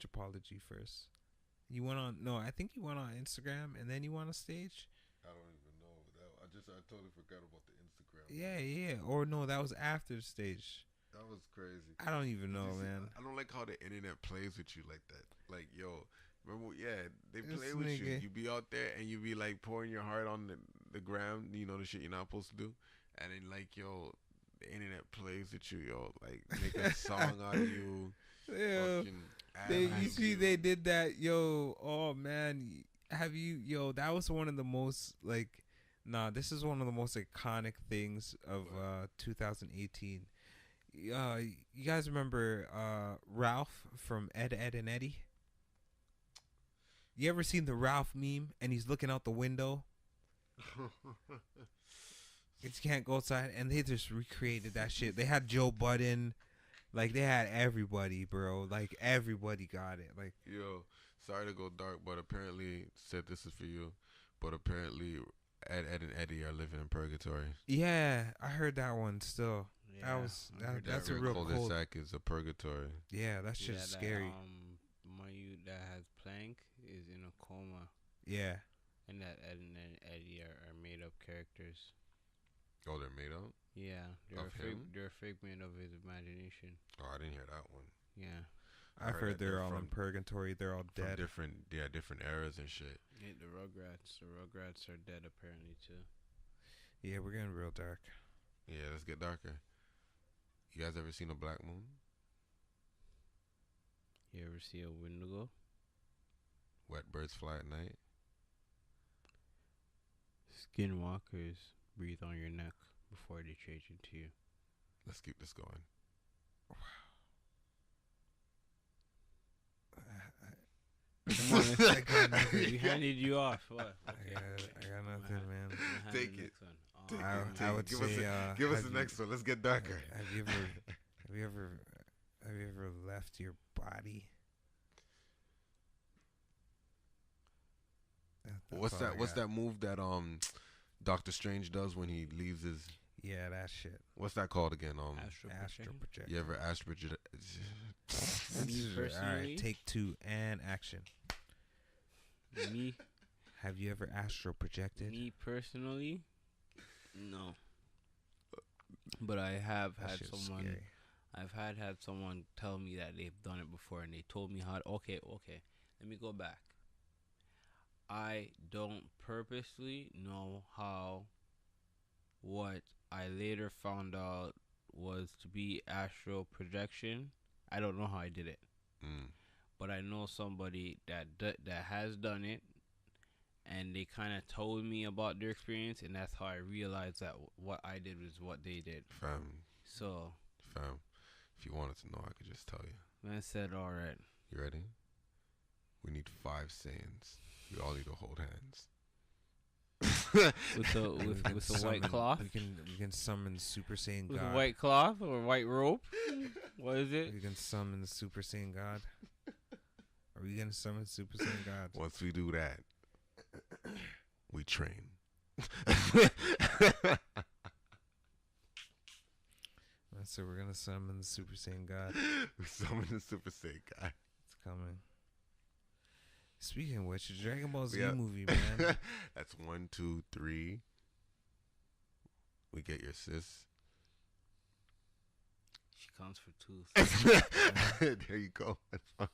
apology first? You went on, no, I think you went on Instagram and then you went on stage. I don't even know. I totally forgot about the Instagram. Yeah. Or no, that was after the stage. That was crazy. I don't even know, You see, man. I don't like how the internet plays with you like that. Like, yo, remember? Yeah, they This play with you. nigga. You be out there and you be like pouring your heart on the ground. You know the shit you're not supposed to do. And then like, yo, the internet plays with you. Yo, like make a song out of you. Yeah. Fucking You ad-lib see, you. they did that. Yo, oh man, yo, that was one of the most this is one of the most iconic things of 2018. You guys remember Ralph from Ed, and Eddie? You ever seen the Ralph meme and he's looking out the window? You can't go outside, and they just recreated that shit. They had Joe Budden, like they had everybody, bro. Like everybody got it. Like, Yo, sorry to go dark, but apparently said this is for you. But apparently Ed and Eddie are living in purgatory. yeah, I heard that one still. Yeah, That I heard that's a that. real cul-de-sac cold. is a purgatory. Yeah, that's just that, scary. My you that has plank is in a coma, Yeah. and that Ed and Eddie are made up characters. Oh, they're made up. Yeah, Of him? they're a figment of his imagination. Oh, I didn't hear that one. Yeah. I've heard that they're all in purgatory. They're all from dead. different eras and shit. Yeah, the Rugrats are dead apparently too. Yeah, we're getting real dark. Yeah, let's get darker. You guys ever seen a black moon? You ever see a Wendigo? Wet birds fly at night. Skinwalkers breathe on your neck before they change into you. Let's keep this going. Come on, I got nothing. we handed you off. What? Okay. I got nothing, man. We'll hand Take the it. next one. Take it. I would Give say, give us have the you- next one. Let's get darker. Have you ever left your body? What's all I that? What's got. that move that Doctor Strange does when he leaves his? Yeah, that shit. What's that called again? Astral Astral projection? projection. You ever astral project? Me All personally? right, take two and action. Me, Have you ever astral projected? me personally, no. But I have That had shit's someone. scary. I've had someone tell me that they've done it before, and they told me how. Okay. Let me go back. I don't purposely know how. What I later found out was to be astral projection. I don't know how I did it, Mm. but I know somebody that has done it, and they kind of told me about their experience, and that's how I realized that what I did was what they did. Fam, So, if you wanted to know, I could just tell you. man said, "All right." You ready? We need 5 sayings. We all need to hold hands. With the with the white cloth, We can summon Super Saiyan with God. a white cloth or white rope. What is it? We can summon Super Saiyan God. Are we gonna summon Super Saiyan God? Once we do that, we train. So we're gonna summon the Super Saiyan God. We summon the Super Saiyan guy. It's coming. Speaking of which, the Dragon Ball Z Yeah. movie, man. That's 1, 2, 3. We get your sis. She counts for 2. There you go. You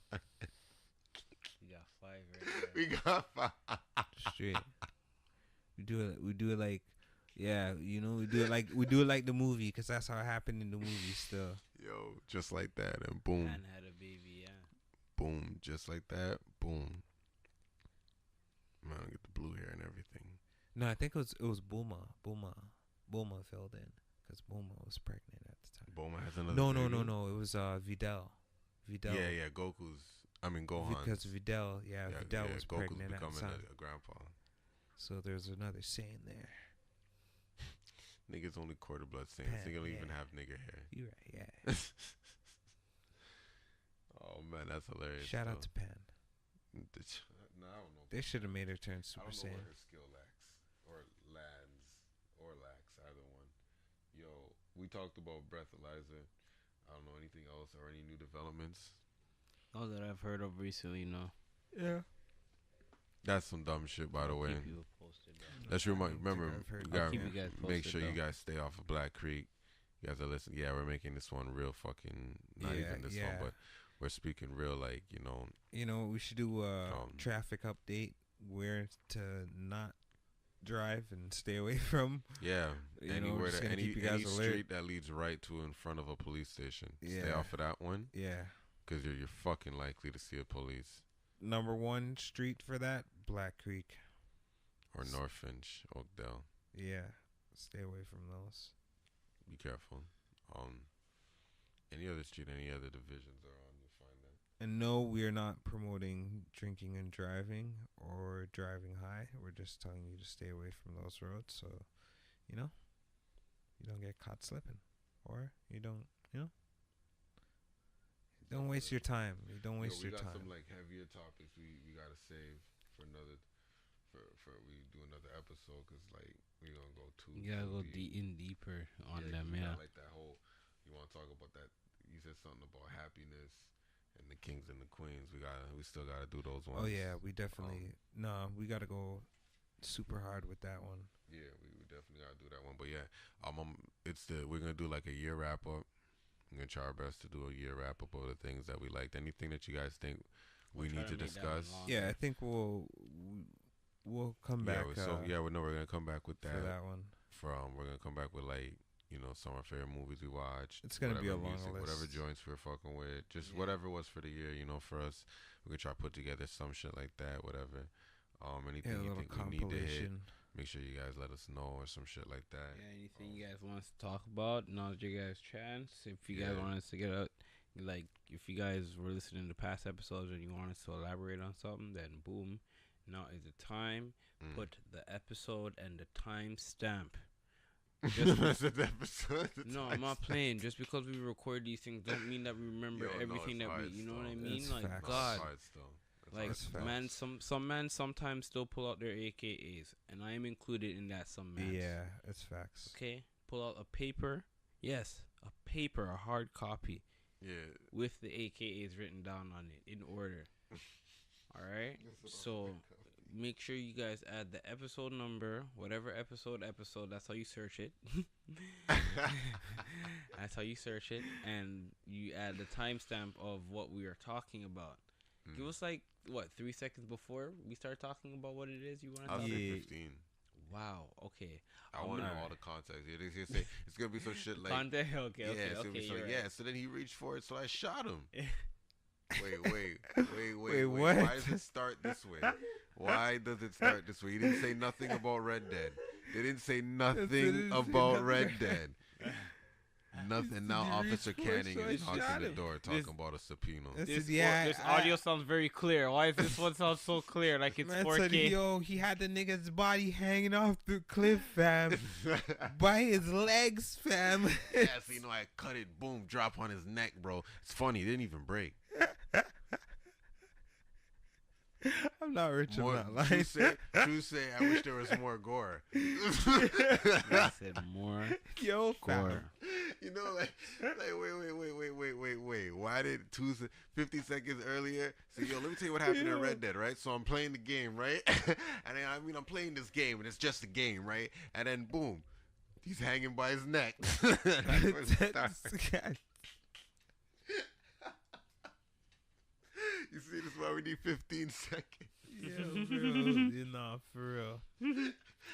got 5 right there. We got 5. Straight. We do it like, yeah, we do it like the movie, because that's how it happened in the movie. Still, Yo, just like that, and boom, Man had a baby, yeah. boom, just like that, boom. Man, I get the blue hair and everything. no, I think it was Bulma filled in because Bulma was pregnant at the time. Bulma has another. No, baby? it was Videl. Yeah, Gohan's. Because Videl, Videl was Goku's pregnant at the becoming time. a grandpa. So there's another saying there. Niggas only quarter blood saints. Pan, They don't yeah. even have nigga hair. You right, yeah. Oh man, that's hilarious. Shout out to Pan. No, I don't know. They should have made her turn I Super don't know Saiyan. where her skill lacks, or lacks, either one. Yo, we talked about breathalyzer. I don't know anything else or any new developments. All that I've heard of recently, no. Yeah. That's some dumb shit, by the way. Keep you posted, though. Let's remember, I've heard we that. I'll gotta keep you guys make posted, sure you though. guys stay off of Black Creek. You guys are listening. Yeah, we're making this one real fucking, not Yeah, even this yeah. one, but we're speaking real, like, We should do a Um, traffic update where to not drive and stay away from. yeah, we're anywhere just that gonna keep you any guys alert. street that leads right to in front of a police station. Stay Yeah. off of that one, Yeah. because you're fucking likely to see a police. Number 1 street for that, Black Creek. Or North Finch, Oakdale. Yeah. Stay away from those. Be careful. Any other street, any other divisions are on, you'll find that. And no, we are not promoting drinking and driving or driving high. We're just telling you to stay away from those roads, so you don't get caught slipping, or you don't waste your time. You don't waste your We got time. some like heavier topics we gotta save for another for we do another episode, because like we gonna go too. You gotta too go deep. deeper on 'cause them, we yeah. got, like that whole. You want to talk about that? You said something about happiness And the kings and the queens, we still gotta do those ones. Oh yeah, we definitely we gotta go super hard with that one. Yeah, we definitely gotta do that one. But yeah, we're gonna do like a year wrap up. I'm gonna try our best to do a year wrap up of the things that we liked. Anything that you guys think we need to discuss? Yeah, I think we'll come back. We're gonna come back with that. For that one. We're gonna come back with like, some of our favorite movies we watched. It's gonna be a long list. Whatever joints we're fucking with, just whatever was for the year. For us, we can try to put together some shit like that. Whatever. Anything you think we need to hit, make sure you guys let us know or some shit like that. Yeah, anything you guys want us to talk about, now's your guys' chance. If you guys want us to get out, like, if you guys were listening to past episodes and you want us to elaborate on something, then boom, now is the time. Put the episode and the time stamp. No, I'm not playing. Just because we record these things don't mean that we remember everything that we. You know what I mean? It's like facts. God. Like man, some men sometimes still pull out their AKAs, and I am included in that. Some men. Yeah, it's facts. Okay, pull out a paper. Yes, a paper, a hard copy. Yeah. With the AKAs written down on it in order. All right. So make sure you guys add the episode number, whatever episode. That's how you search it. That's how you search it, and you add the timestamp of what we are talking about. Give us 3 seconds before we start talking about what it is you want to talk about? 15. Wow. Okay. I want to know all the context. It's gonna be some shit like context. Okay. So then he reached for it, so I shot him. Wait. What? Why does it start this way? Why does it start this way? He didn't say nothing about Red Dead. They didn't say nothing about Red Dead. Nothing. Now Officer Canning is knocking the door talking about a subpoena. This audio sounds very clear. Why does this one sound so clear? Like it's 4K. Said, yo, he had the nigga's body hanging off the cliff, fam. By his legs, fam. Yeah, so I cut it, boom, drop on his neck, bro. It's funny, it didn't even break. I'm not rich. I'm not lying. True say, I wish there was more gore. I said more gore. Wait. Why did 50 seconds earlier? So, let me tell you what happened in Red Dead, right? So I'm playing the game, right? And I'm playing this game, and it's just a game, right? And then, boom, he's hanging by his neck. You see, this is why we need 15 seconds. Yeah, for real.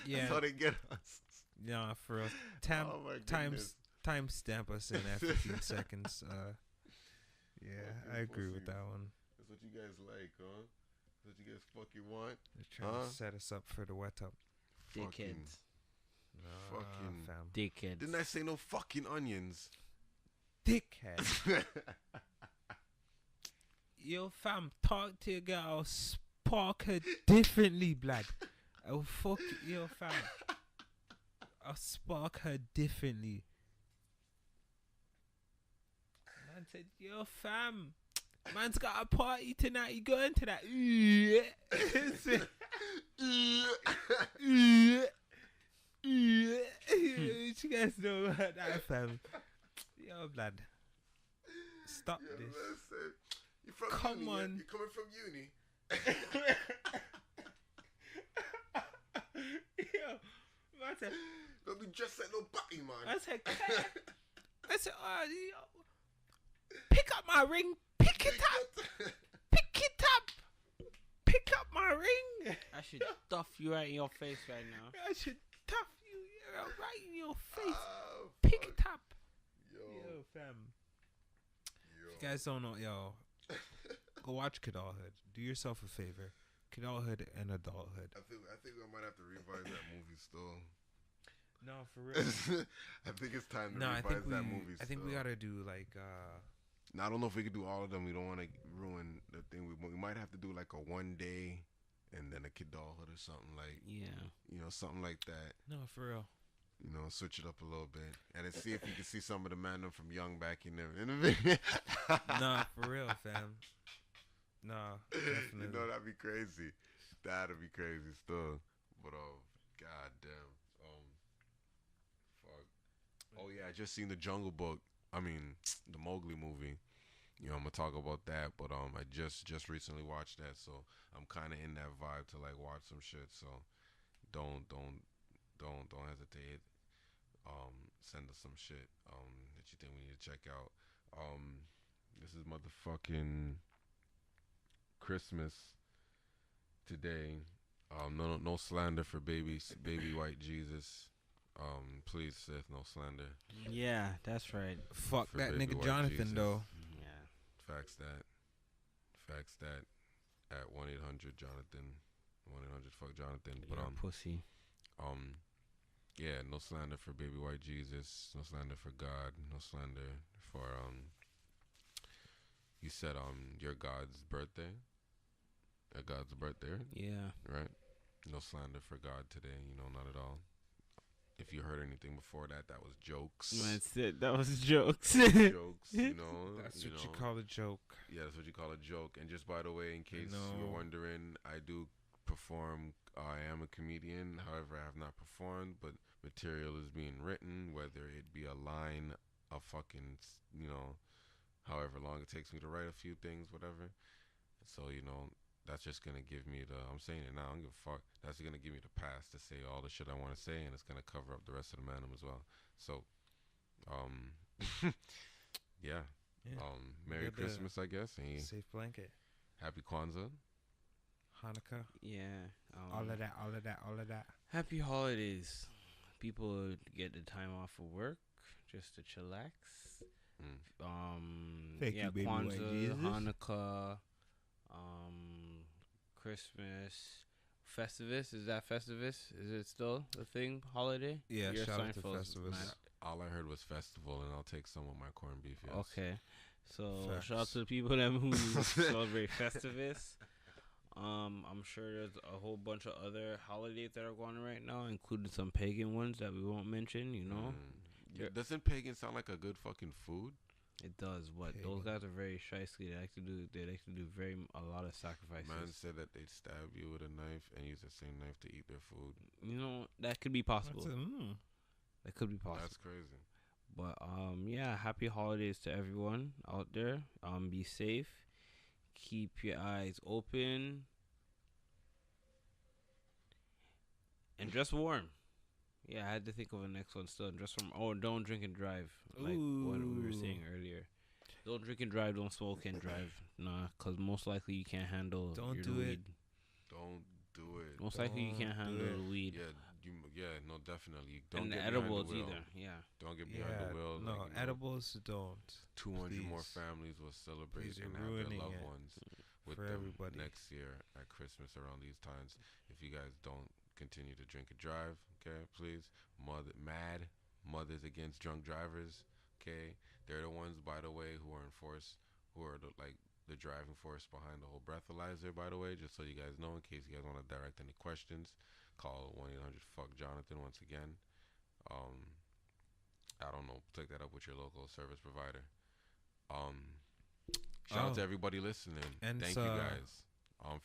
Yeah. That's how they get us. Yeah, for real. Time stamp us in at 15 seconds. I agree with that one. That's what you guys like, huh? That's what you guys fucking want? They're trying to set us up for the wet up. Dickheads. Fucking fam. Dickheads. Didn't I say no fucking onions? Dickhead. Yo, fam, talk to your girl. I'll spark her differently, blood. I'll fuck yo, fam. I'll spark her differently. Man said, yo, fam. Man's got a party tonight. You going to that? You guys know about that, fam. Yo, blood. Stop this. Listen. You from Come uni, on. You coming from uni? Yo, man said, don't be dressed like no butty, man. I said, pick up my ring. Pick it up. Pick it up. Pick up my ring. I should stuff you right in your face right now. I should stuff you right in your face. Oh, pick fuck. it up. Yo, fam. If you guys don't know, go watch Kidulthood. Do yourself a favor. Kidulthood and Adulthood. I think I might have to revise that movie still. No, for real. I think it's time to revise that movie still. I think we gotta do Now, I don't know if we could do all of them. We don't want to ruin the thing. We might have to do like a 1 day and then a Kidulthood or something like. Yeah. Something like that. No, for real. Switch it up a little bit, and then see if you can see some of the man from Young back in there in the video. Nah, for real, fam. Nah, definitely. That'd be crazy. That'd be crazy still. But goddamn, fuck. Oh yeah, I just seen the Jungle Book. I mean, the Mowgli movie. You know, I'm gonna talk about that, but I just recently watched that, so I'm kind of in that vibe to like watch some shit. So don't don't don't hesitate. Send us some shit that you think we need to check out. Um, this is motherfucking Christmas today. No slander for baby white Jesus. Please, Sith, no slander Yeah, that's right. Fuck for that baby nigga white Jonathan Jesus. though. Yeah. Facts that at 1-800-Jonathan, 1-800 fuck Jonathan. But You're a pussy. yeah, no slander for baby white Jesus, no slander for God, no slander for you said your God's birthday, God's birthday, Yeah. right? No slander for God today, not at all. If you heard anything before that, that was jokes. That's it. That was jokes. Jokes, That's you what you know. call a joke. Yeah, that's what you call a joke. And just by the way, in case you were wondering, I do perform. I am a comedian. However, I have not performed, but material is being written, whether it be a line, a fucking, however long it takes me to write a few things, whatever. So, that's just going to give me I'm saying it now, I don't give a fuck. That's going to give me the pass to say all the shit I want to say, and it's going to cover up the rest of the manum as well. So, yeah. Merry Christmas, I guess. And Safe blanket. Happy Kwanzaa. Hanukkah. Yeah. All of that. Happy holidays. People get the time off of work just to chillax. Thank yeah, you, baby white Kwanzaa, Jesus. Hanukkah, Christmas, Festivus. Is that Festivus? Is it still a thing? Holiday? Yeah, You're shout out to Seinfeld's Festivus. man. All I heard was festival, and I'll take some of my corned beef. Yes. Okay. So Facts. shout out to the people that who celebrate Festivus. I'm sure there's a whole bunch of other holidays that are going on right now, including some pagan ones that we won't mention. Yeah, doesn't pagan sound like a good fucking food? It does, but those guys are very shisty. They like to do a lot of sacrifices. Man said that they'd stab you with a knife and use the same knife to eat their food. That could be possible. That could be possible. That's crazy. But yeah, happy holidays to everyone out there. Be safe. Keep your eyes open. And dress warm. Yeah, I had to think of a next one still. Dress warm. Oh, don't drink and drive. Like what we were saying earlier. Don't drink and drive. Don't smoke and drive. Nah, because most likely you can't handle Don't your do weed. Don't do it. Most likely you can't handle the weed. No, definitely. Don't And the get behind edibles the wheel. either. Yeah. Don't get behind the wheel. No, edibles don't. 200 more Please. families will celebrate Please, you're and have their ruining loved it ones with for them everybody. next year at Christmas around these times. If you guys don't continue to drink and drive, okay, please. Mothers against drunk drivers, okay. They're the ones, by the way, who are the driving force behind the whole breathalyzer, by the way, just so you guys know, in case you guys want to direct any questions. Call 1-800-FUCK-JONATHAN once again. I don't know, take that up with your local service provider. Shout out to everybody listening. And thank you guys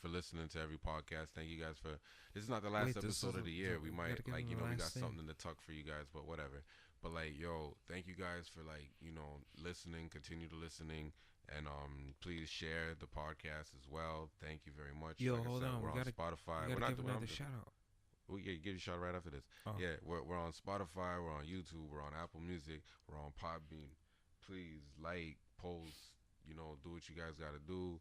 for listening to every podcast. Thank you guys for, this is not the last episode of the year. We might, we got something to tuck for you guys, but whatever. But thank you guys for listening, continue to listening, and please share the podcast as well. Thank you very much. Yo, like hold on, we're we on gotta Spotify. We We're gotta not give another shout out. We give you a shout right after this. Oh. Yeah, we're on Spotify, we're on YouTube, we're on Apple Music, we're on Podbean. Please post, do what you guys gotta do.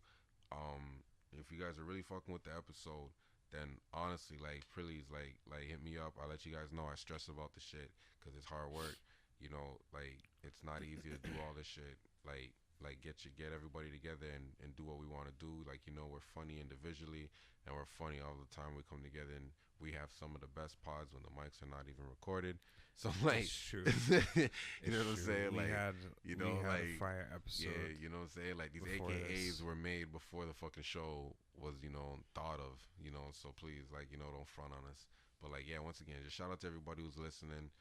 If you guys are really fucking with the episode, then honestly, please, hit me up. I'll let you guys know I stress about the shit because it's hard work. It's not easy to do all this shit. Get everybody together and do what we want to do. We're funny individually and we're funny all the time. We come together and we have some of the best pods when the mics are not even recorded. So It's true. you know what I'm saying? We had a fire episode. Yeah, you know what I'm saying? These AKAs were made before the fucking show was, thought of, so please, don't front on us. But once again, just shout out to everybody who's listening.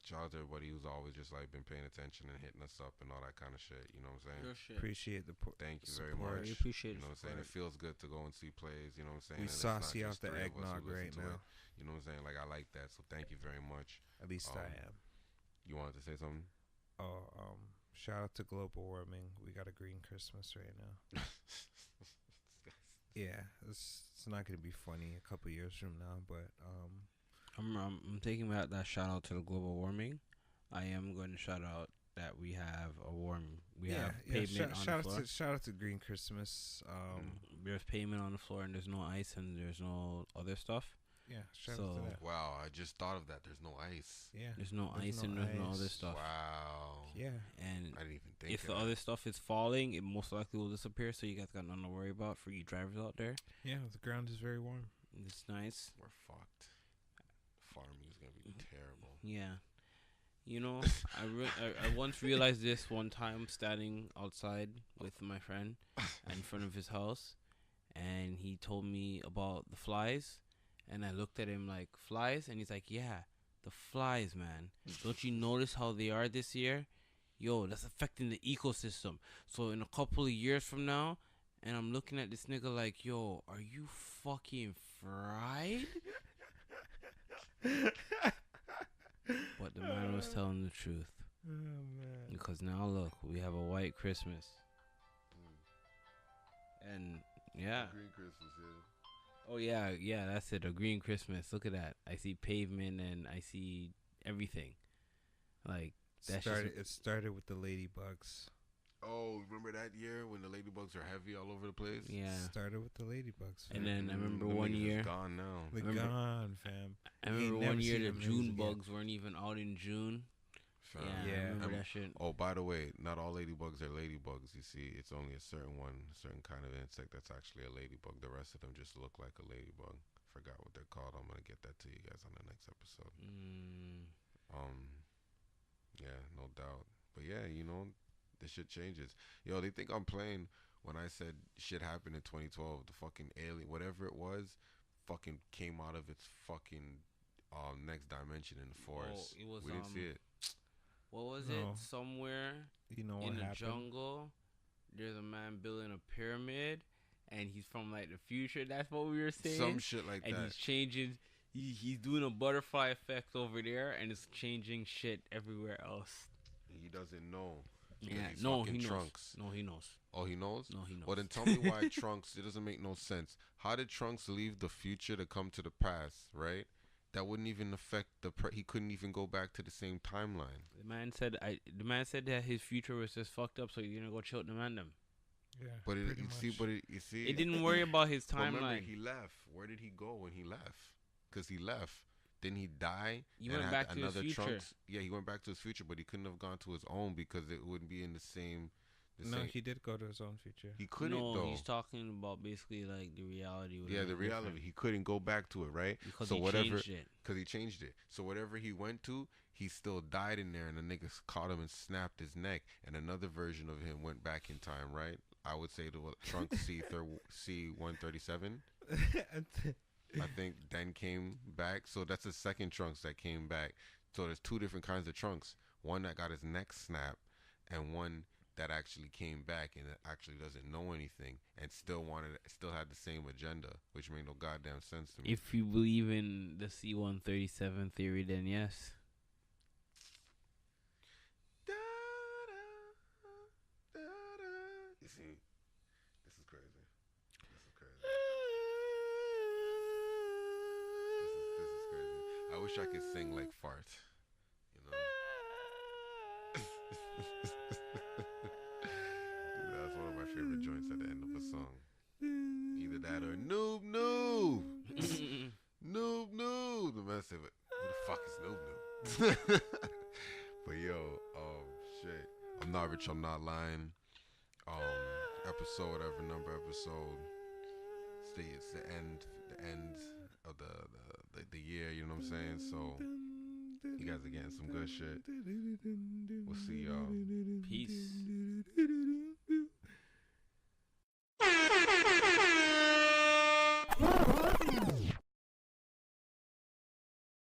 Shout out to everybody who's always just been paying attention and hitting us up and all that kind of shit. You know what I'm saying? Appreciate the Thank you support. very much. We appreciate You know what I'm saying? It feels good to go and see plays. You know what I'm saying? We And it's saucy not off just the three of us who eggnog listen right to now. it. You know what I'm saying? I like that. So thank you very much. At least I am. You wanted to say something? Oh, Shout out to global warming. We got a green Christmas right now. Yeah, it's not gonna be funny a couple years from now, but I'm taking back that shout out to the global warming. I am going to shout out that we have we have pavement on the floor. Shout out to Green Christmas. There's pavement on the floor and there's no ice and there's no other stuff. Yeah, shout out to that. Wow, I just thought of that. There's no ice. Yeah, there's no ice and there's no other stuff. Wow. Yeah, and I didn't even think. If the other stuff is falling, it most likely will disappear. So you guys got nothing to worry about for you drivers out there. Yeah, the ground is very warm. It's nice. We're fucked. Farming is gonna be terrible. Yeah. You know, I once realized this one time standing outside with my friend in front of his house, and he told me about the flies, and I looked at him like, flies? And he's like, yeah, the flies, man. Don't you notice how they are this year? Yo, that's affecting the ecosystem. So in a couple of years from now, and I'm looking at this nigga like, yo, are you fucking fried? But the man was telling the truth. Oh, man. Because now look, we have a white Christmas. And yeah. Green Christmas, yeah. Oh yeah, that's it. A green Christmas. Look at that. I see pavement and I see everything. Like It started with the ladybugs. Oh, remember that year when the ladybugs are heavy all over the place? Yeah. Started with the ladybugs. And then I remember the one year. Gone now. They're gone, fam. I remember one year the June bugs weren't even out in June. Fam. Yeah, I remember that shit. Oh, by the way, not all ladybugs are ladybugs. You see, it's only a certain kind of insect that's actually a ladybug. The rest of them just look like a ladybug. Forgot what they're called. I'm gonna get that to you guys on the next episode. Yeah, no doubt. But yeah, you know, the shit changes. Yo, they think I'm playing when I said shit happened in 2012. The fucking alien, whatever it was, fucking came out of its fucking next dimension in the forest. Oh, it was, we didn't see it. What was it? Somewhere in the jungle, there's a man building a pyramid, and he's from like the future. That's what we were saying. Some shit like that. And he's changing. He's doing a butterfly effect over there, and it's changing shit everywhere else. He doesn't know. Yeah, he knows. Trunks. No, he knows. Oh, he knows? No, he knows. Well, then tell me why Trunks. It doesn't make no sense. How did Trunks leave the future to come to the past, right? That wouldn't even affect he couldn't even go back to the same timeline. The man said that his future was just fucked up, so he's gonna go chill with the man them. Yeah, but you see, it didn't worry about his timeline. Remember, he left. Where did he go when he left? Because he left. Didn't he die? He went back to his future. Trunks? Yeah, he went back to his future, but he couldn't have gone to his own because it wouldn't be in the same. He did go to his own future. He couldn't. No, though. He's talking about basically like the reality. Yeah, the reality. Different. He couldn't go back to it, right? Because he changed it. So whatever he went to, he still died in there, and the niggas caught him and snapped his neck. And another version of him went back in time, right? I would say the Trunks C-137. I think then came back. So that's the second Trunks that came back. So there's two different kinds of Trunks. One that got his neck snapped, and one that actually came back and actually doesn't know anything and still had the same agenda, which made no goddamn sense to me. If you believe in the C-137 theory, then yes. You see, this is crazy. This is crazy. I wish I could sing like Fart, you know. That's one of my favorite joints at the end of a song. Either that or noob noob. Noob noob. The man said, who the fuck is noob noob? But yo, shit. I'm not rich, I'm not lying. Episode, every number episode. It's the end of the year, you know what I'm saying? So you guys are getting some good shit. We'll see y'all. Peace.